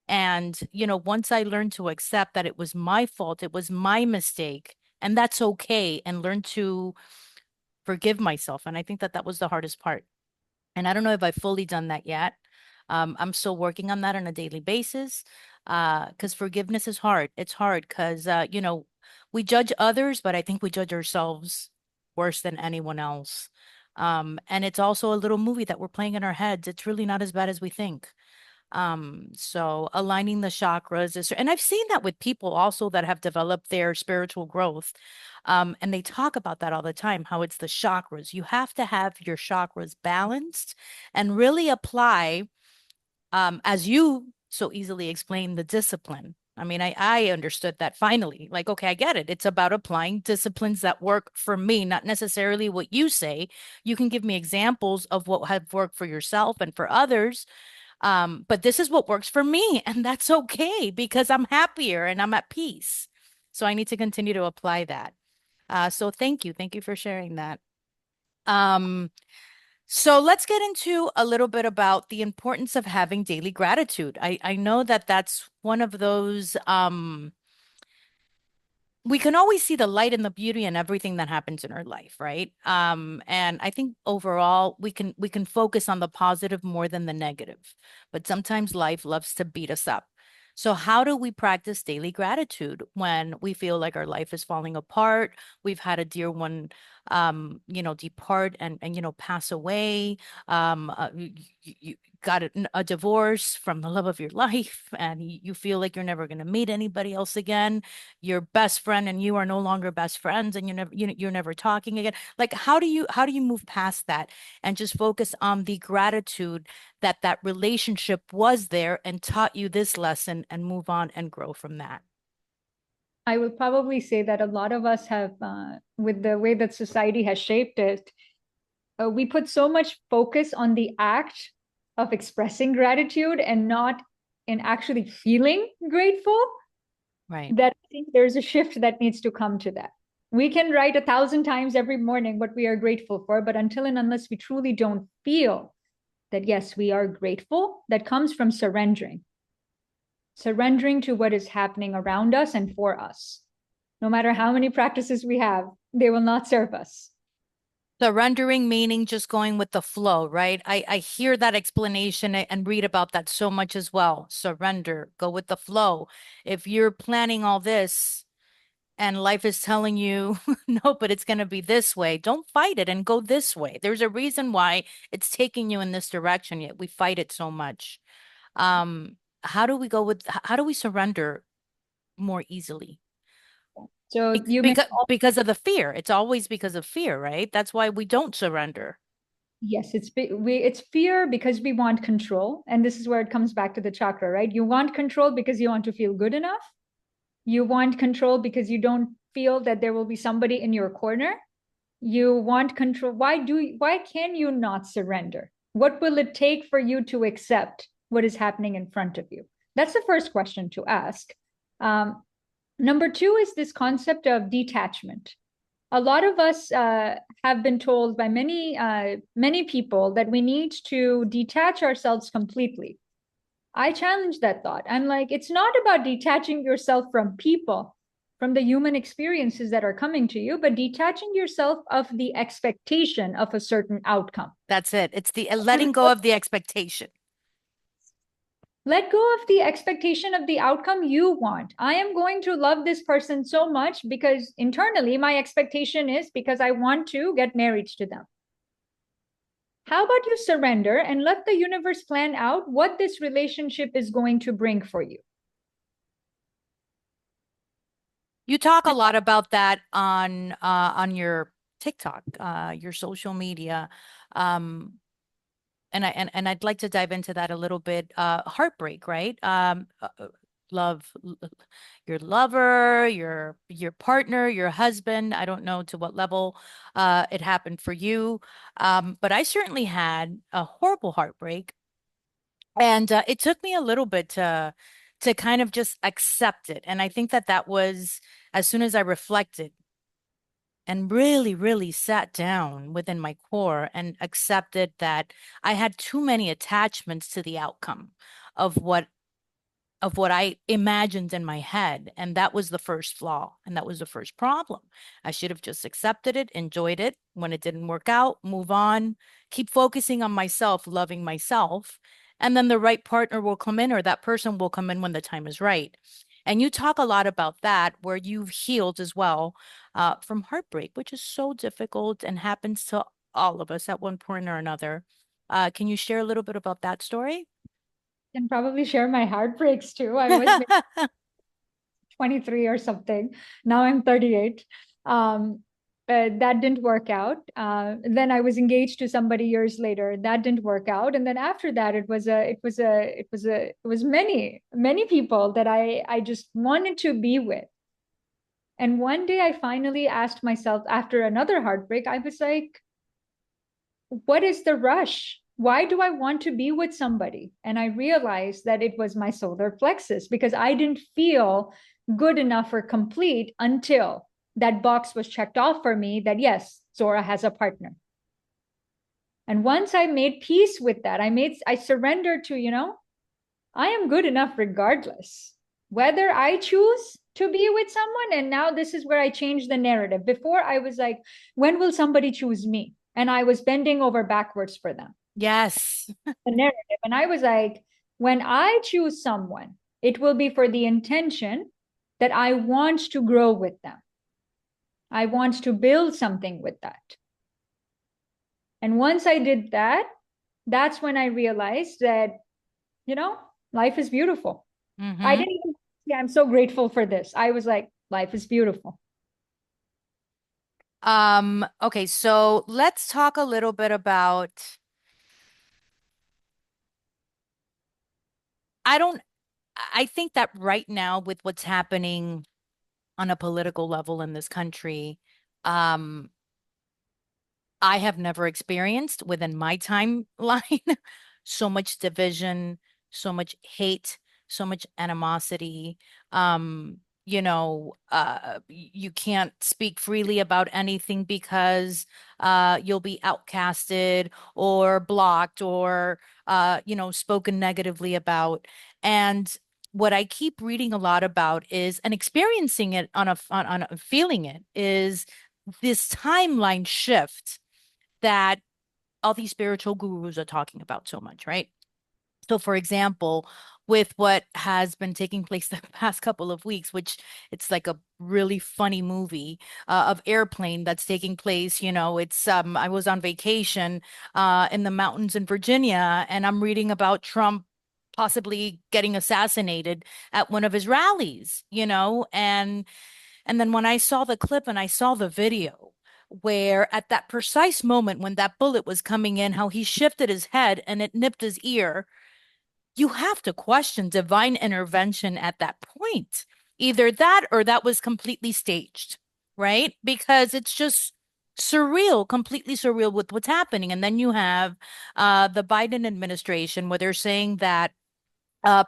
And, once I learned to accept that it was my fault, it was my mistake, and that's okay, and learn to forgive myself. And I think that that was the hardest part. And I don't know if I've fully done that yet. I'm still working on that on a daily basis because forgiveness is hard. It's hard because, we judge others, but I think we judge ourselves worse than anyone else. And it's also a little movie that we're playing in our heads. It's really not as bad as we think. So aligning the chakras is, and I've seen that with people also that have developed their spiritual growth. And they talk about that all the time, how it's the chakras. You have to have your chakras balanced and really apply, as you so easily explain, the discipline. I mean, I understood that finally. Like, okay, I get it. It's about applying disciplines that work for me, not necessarily what you say. You can give me examples of what have worked for yourself and for others, but this is what works for me, and that's okay because I'm happier and I'm at peace. So I need to continue to apply that. So thank you. Thank you for sharing that. Um, so let's get into a little bit about the importance of having daily gratitude. I know that that's one of those we can always see the light and the beauty in everything that happens in our life, right? And I think overall we can focus on the positive more than the negative, but sometimes life loves to beat us up. So how do we practice daily gratitude when we feel like our life is falling apart? We've had a dear one, depart and pass away. You got a divorce from the love of your life, and you feel like you're never going to meet anybody else again. Your best friend and you are no longer best friends, and you're never talking again. Like, how do you move past that and just focus on the gratitude that that relationship was there and taught you this lesson, and move on and grow from that? I will probably say that a lot of us have, with the way that society has shaped it, we put so much focus on the act of expressing gratitude and not in actually feeling grateful, Right. that I think there's a shift that needs to come to that. We can write 1,000 times every morning what we are grateful for, but until and unless we truly don't feel that, yes, we are grateful, that comes from surrendering to what is happening around us and for us. No matter how many practices we have, they will not serve us. Surrendering meaning just going with the flow, right? I hear that explanation and read about that so much as well. Surrender, go with the flow. If you're planning all this and life is telling you, no, but it's going to be this way, don't fight it and go this way. There's a reason why it's taking you in this direction, yet we fight it so much. How do we surrender more easily? So you mentioned, Because of the fear. It's always because of fear, right? That's why we don't surrender. yes, it's fear because we want control, and this is where it comes back to the chakra, right? You want control because you want to feel good enough. You want control because you don't feel that there will be somebody in your corner. You want control. Why can you not surrender? What will it take for you to accept what is happening in front of you? That's the first question to ask. Number two is this concept of detachment. A lot of us have been told by many people that we need to detach ourselves completely. I challenge that thought. I'm like, it's not about detaching yourself from people, from the human experiences that are coming to you, but detaching yourself of the expectation of a certain outcome. That's it. It's the letting go of the expectation. Let go of the expectation of the outcome you want. I am going to love this person so much because internally my expectation is because I want to get married to them. How about you surrender and let the universe plan out what this relationship is going to bring for you? You talk a lot about that on your TikTok, your social media. Um, and I'd like to dive into that a little bit. Heartbreak, right? Love your lover, your partner, your husband. I don't know to what level it happened for you, but I certainly had a horrible heartbreak, and it took me a little bit to kind of just accept it. And I think that that was as soon as I reflected and really, really sat down within my core and accepted that I had too many attachments to the outcome of what I imagined in my head. And that was the first flaw. And that was the first problem. I should have just accepted it, enjoyed it. When it didn't work out, move on, keep focusing on myself, loving myself. And then the right partner will come in, or that person will come in when the time is right. And you talk a lot about that, where you've healed as well from heartbreak, which is so difficult and happens to all of us at one point or another. Can you share a little bit about that story? Can probably share my heartbreaks too. I was 23 or something. Now I'm 38. That didn't work out. Then I was engaged to somebody years later. That didn't work out. And then after that, it was many people that I just wanted to be with. And one day I finally asked myself after another heartbreak, I was like, what is the rush? Why do I want to be with somebody? And I realized that it was my solar plexus because I didn't feel good enough or complete until that box was checked off for me that yes, Zorah has a partner. And once I made peace with that, I surrendered to, I am good enough regardless. Whether I choose to be with someone, and now this is where I changed the narrative. Before I was like, when will somebody choose me? And I was bending over backwards for them, Yes. the narrative. And I was like, when I choose someone, it will be for the intention that I want to grow with them. I want to build something with that. And once I did that, that's when I realized that, life is beautiful. I Mm-hmm. didn't even say, I'm so grateful for this. I was like, life is beautiful. Okay, so let's talk a little bit about I don't I think that right now with what's happening on a political level in this country, um, I have never experienced within my timeline so much division, so much hate, so much animosity. You can't speak freely about anything because you'll be outcasted or blocked or spoken negatively about. And what I keep reading a lot about is and experiencing it on a feeling it is this timeline shift that all these spiritual gurus are talking about so much, right? So, for example, with what has been taking place the past couple of weeks, which it's like a really funny movie of airplane that's taking place. It's I was on vacation in the mountains in Virginia, and I'm reading about Trump possibly getting assassinated at one of his rallies. And then when I saw the clip and I saw the video, where at that precise moment when that bullet was coming in, how he shifted his head and it nipped his ear, you have to question divine intervention at that point. Either that or that was completely staged, right? Because it's just surreal, completely surreal with what's happening. And then you have the Biden administration where they're saying that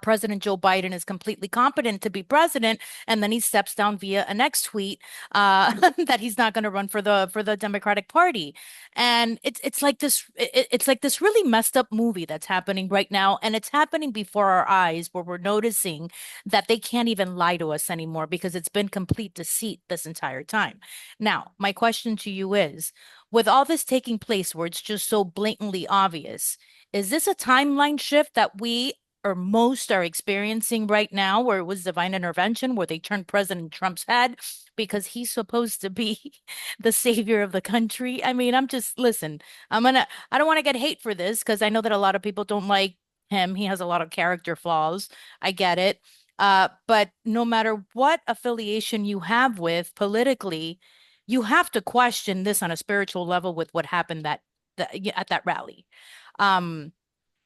President Joe Biden is completely competent to be president, and then he steps down via a next tweet that he's not going to run for the Democratic Party, and it's like it's like this really messed up movie that's happening right now, and it's happening before our eyes, where we're noticing that they can't even lie to us anymore because it's been complete deceit this entire time. Now, my question to you is, with all this taking place, where it's just so blatantly obvious, is this a timeline shift that we or most are experiencing right now, where it was divine intervention, where they turned President Trump's head because he's supposed to be the savior of the country? I mean, listen, I don't want to get hate for this because I know that a lot of people don't like him. He has a lot of character flaws. I get it. But no matter what affiliation you have with politically, you have to question this on a spiritual level with what happened at that rally.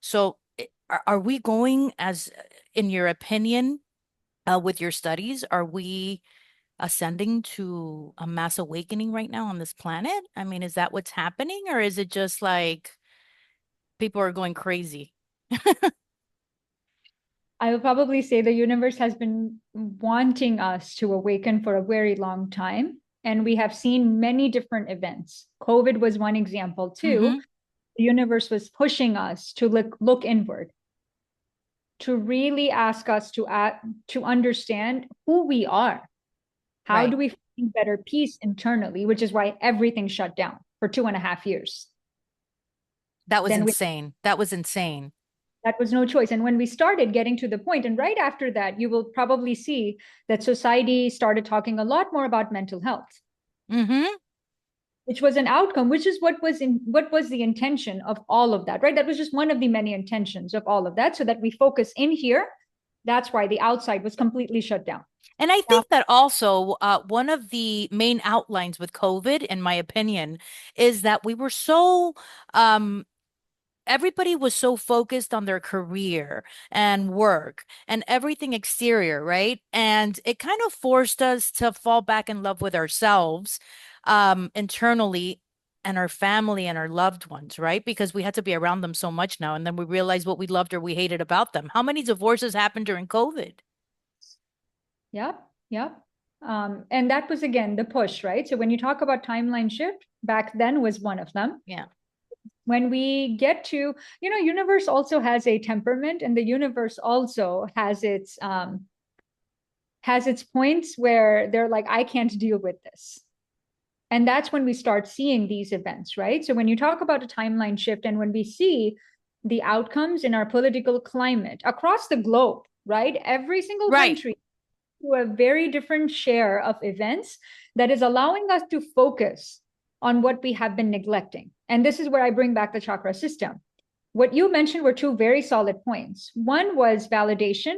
So are we going, as in your opinion, with your studies, are we ascending to a mass awakening right now on this planet? I mean, is that what's happening, or is it just like people are going crazy? I will probably say the universe has been wanting us to awaken for a very long time. And we have seen many different events. COVID was one example, too. Mm-hmm. The universe was pushing us to look inward, to really ask us to understand who we are. How Right. do we find better peace internally, which is why everything shut down for 2.5 years. That was Then we insane. That was insane. that was no choice. And when we started getting to the point, and right after that, you will probably see that society started talking a lot more about mental health, Mm-hmm. which was an outcome, which is what was the intention of all of that, right? That was just one of the many intentions of all of that, so that we focus in here. That's why the outside was completely shut down. And I Now, think that also one of the main outlines with COVID, in my opinion, is that we were so um, everybody was so focused on their career and work and everything exterior, right? And it kind of forced us to fall back in love with ourselves internally and our family and our loved ones, right? Because we had to be around them so much now. And then we realized what we loved or we hated about them. How many divorces happened during COVID? yep, yep. And that was again the push, right? So when you talk about timeline shift, back then was one of them. Yeah. When we get to, universe also has a temperament, and the universe also has its points where they're like, I can't deal with this. And that's when we start seeing these events, right? So when you talk about a timeline shift, and when we see the outcomes in our political climate across the globe, right? Every single Right. country to a very different share of events that is allowing us to focus on what we have been neglecting. And this is where I bring back the chakra system. What you mentioned were two very solid points. One was validation,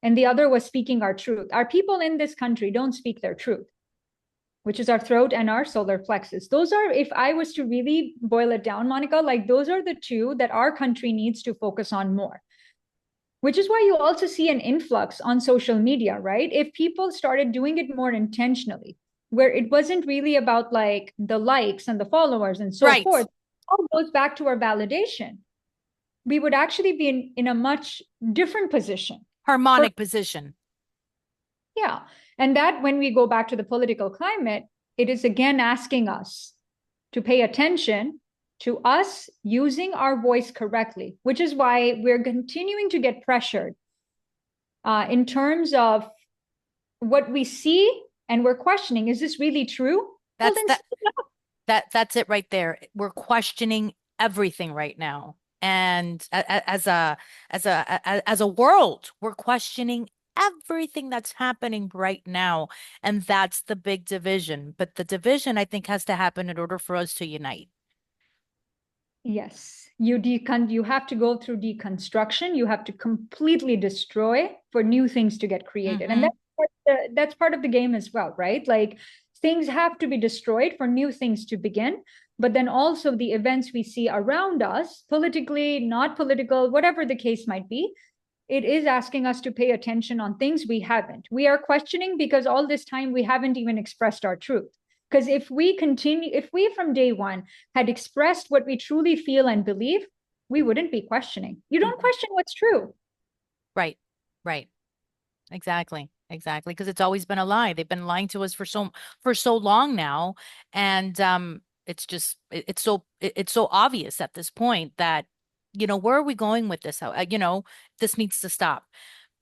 and the other was speaking our truth. Our people in this country don't speak their truth, which is our throat and our solar plexus. Those are, if I was to really boil it down, Monica, like those are the two that our country needs to focus on more. Which is why you also see an influx on social media, right? If people started doing it more intentionally, where it wasn't really about like the likes and the followers and so Right. forth, all goes back to our validation. We would actually be in a much different position. For, Harmonic position. yeah. And that when we go back to the political climate, it is again asking us to pay attention to us using our voice correctly, which is why we're continuing to get pressured in terms of what we see, and we're questioning, is this really true? Well, That's then that that's it right there. We're questioning everything right now. And as a world, we're questioning everything that's happening right now. And that's the big division. But the division, I think, has to happen in order for us to unite. yes, you have to go through deconstruction. You have to completely destroy for new things to get created, and Hmm. that's part of the game as well, right? Like things have to be destroyed for new things to begin. But then also the events we see around us, politically, not political, whatever the case might be, it is asking us to pay attention on things we haven't. We are questioning because all this time we haven't even expressed our truth. Because if we from day one had expressed what we truly feel and believe, we wouldn't be questioning. You don't question what's true. Right. Right. Exactly. Exactly. Because it's always been a lie. They've been lying to us for so long now. And it's just it's so obvious at this point that, where are we going with this? How this needs to stop.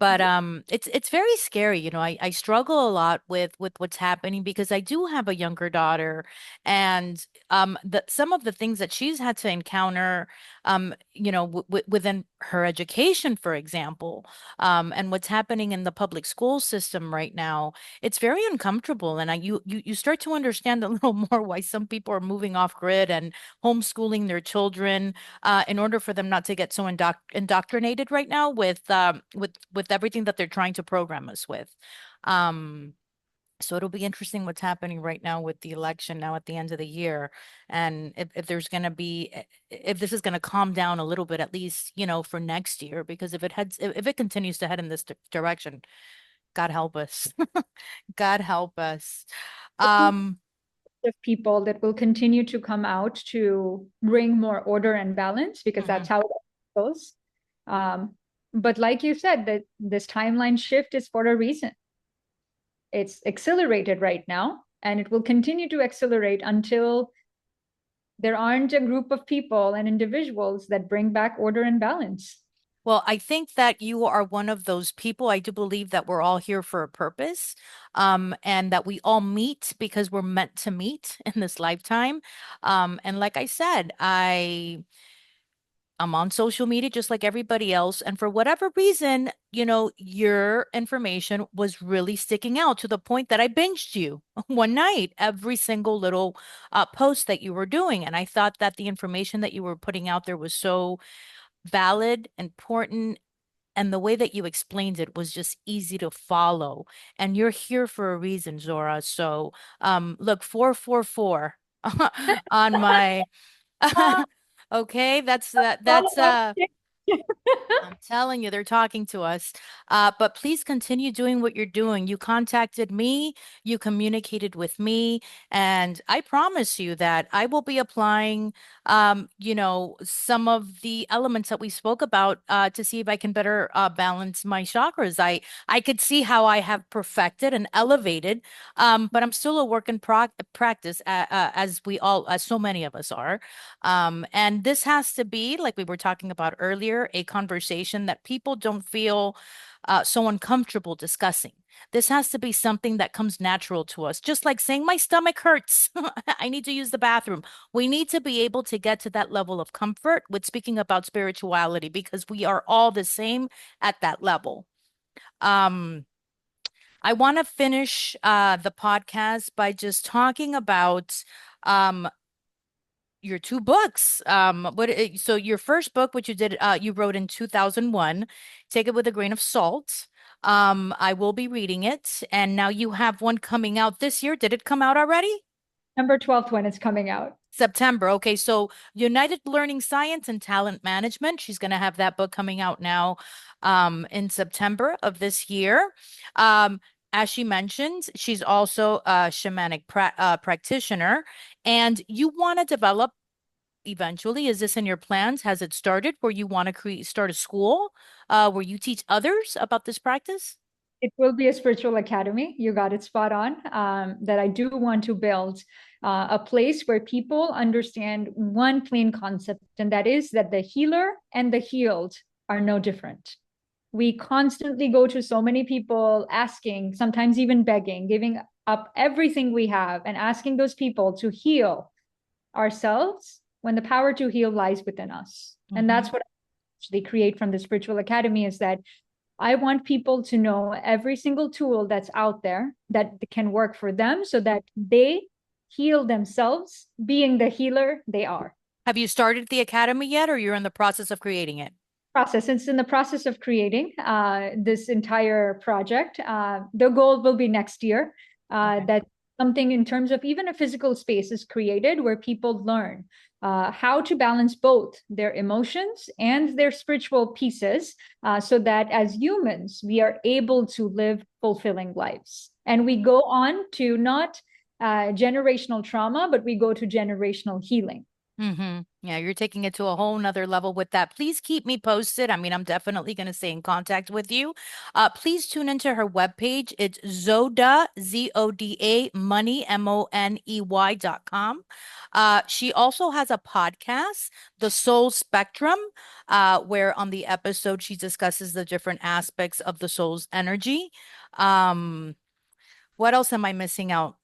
But it's very scary. I struggle a lot with what's happening because I do have a younger daughter, and some of the things that she's had to encounter, within her education, for example, and what's happening in the public school system right now, it's very uncomfortable. And you start to understand a little more why some people are moving off grid and homeschooling their children, in order for them not to get so indoctrinated right now with everything that they're trying to program us with. Um, so it'll be interesting what's happening right now with the election now at the end of the year. And if there's going to be, if this is going to calm down a little bit, at least, for next year, because if it continues to head in this direction, God help us. God help us. I think Um, of people that will continue to come out to bring more order and balance because mhm. that's how it goes. Um, but like you said, that this timeline shift is for a reason. It's accelerated right now, and it will continue to accelerate until there aren't a group of people and individuals that bring back order and balance. Well, I think that you are one of those people. I do believe that we're all here for a purpose, and that we all meet because we're meant to meet in this lifetime. And like I said, I'm on social media just like everybody else. And for whatever reason, your information was really sticking out to the point that I binged you one night, every single little post that you were doing. And I thought that the information that you were putting out there was so valid, important, and the way that you explained it was just easy to follow. And you're here for a reason, Zora. So, look, 444 on my okay, I'm telling you, they're talking to us. But please continue doing what you're doing. You contacted me, you communicated with me, and I promise you that I will be applying, some of the elements that we spoke about, to see if I can better balance my chakras. I could see how I have perfected and elevated, but I'm still a work in practice, as so many of us are. And this has to be, like we were talking about earlier, a conversation that people don't feel so uncomfortable discussing. This has to be something that comes natural to us, just like saying, my stomach hurts. I need to use the bathroom. We need to be able to get to that level of comfort with speaking about spirituality because we are all the same at that level. Um, I want to finish the podcast by just talking about um, your two books. So your first book, which you wrote in 2001, take it with a grain of salt. I will be reading it, and now you have one coming out this year. Did it come out already? September 12th when it's coming out. September. Okay, so United Learning Science and Talent Management. She's going to have that book coming out now, in September of this year. Um, as she mentioned, she's also a shamanic practitioner, and you want to develop eventually. Is this in your plans? Has it started where you want to start a school, where you teach others about this practice? It will be a spiritual academy. You got it spot on. That I do want to build a place where people understand one plain concept, and that is that the healer and the healed are no different. We constantly go to so many people asking, sometimes even begging, giving up everything we have, and asking those people to heal ourselves when the power to heal lies within us. And Mm-hmm. that's what I actually create from the spiritual academy, is that I want people to know every single tool that's out there that can work for them so that they heal themselves, being the healer they are. Have you started the academy yet, or you're in the process of creating it? Process. It's in the process of creating this entire project. The goal will be next year, Okay. that something in terms of even a physical space is created where people learn how to balance both their emotions and their spiritual pieces, so that as humans, we are able to live fulfilling lives. And we go on to not generational trauma, but we go to generational healing. Yeah, you're taking it to a whole nother level with that. Please keep me posted. I mean, I'm definitely going to stay in contact with you. Please tune into her webpage. It's Zoda, Zoda, money, money.com. She also has a podcast, The Soul Spectrum, where on the episode she discusses the different aspects of the soul's energy. Um, what else am I missing out?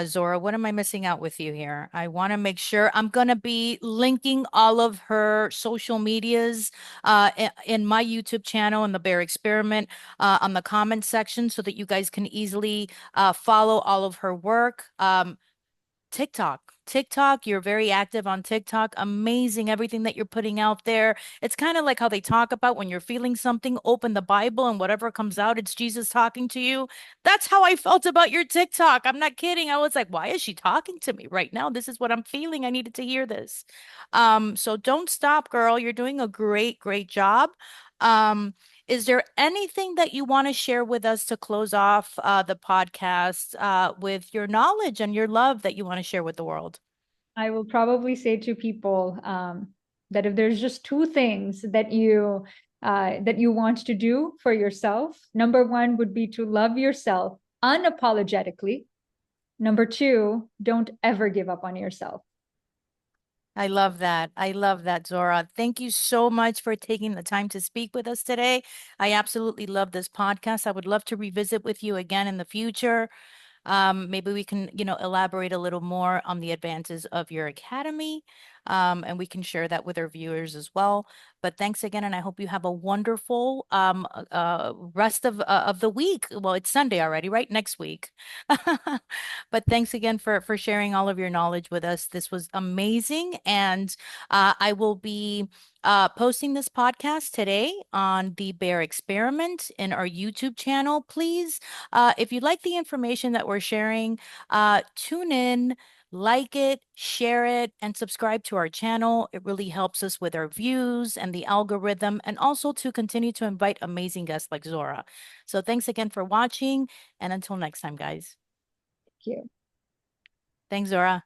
Zora, what am I missing out with you here? I want to make sure I'm going to be linking all of her social medias in my YouTube channel in the Bear Experiment on the comment section so that you guys can easily follow all of her work. TikTok. TikTok, you're very active on TikTok. Amazing everything that you're putting out there. It's kind of like how they talk about when you're feeling something, open the Bible and whatever comes out, it's Jesus talking to you. That's how I felt about your TikTok. I'm not kidding. I was like, why is she talking to me right now? This is what I'm feeling. I needed to hear this. So don't stop, girl. You're doing a great, great job. Um, is there anything that you want to share with us to close off the podcast with your knowledge and your love that you want to share with the world? I will probably say to people that if there's just two things that you want to do for yourself, number one would be to love yourself unapologetically. Number two, don't ever give up on yourself. I love that. I love that, Zora. Thank you so much for taking the time to speak with us today. I absolutely love this podcast. I would love to revisit with you again in the future. Maybe we can, elaborate a little more on the advances of your academy, and we can share that with our viewers as well. But thanks again, and I hope you have a wonderful rest of the week. Well, it's Sunday already, right? Next week. But thanks again for sharing all of your knowledge with us. This was amazing, and I will be posting this podcast today on the Bear Experiment in our YouTube channel. Please, if you like the information that we're sharing, tune in, like it, share it, and subscribe to our channel. It really helps us with our views and the algorithm, and also to continue to invite amazing guests like Zora. So thanks again for watching, and until next time, guys. Thank you. Thanks, Zora.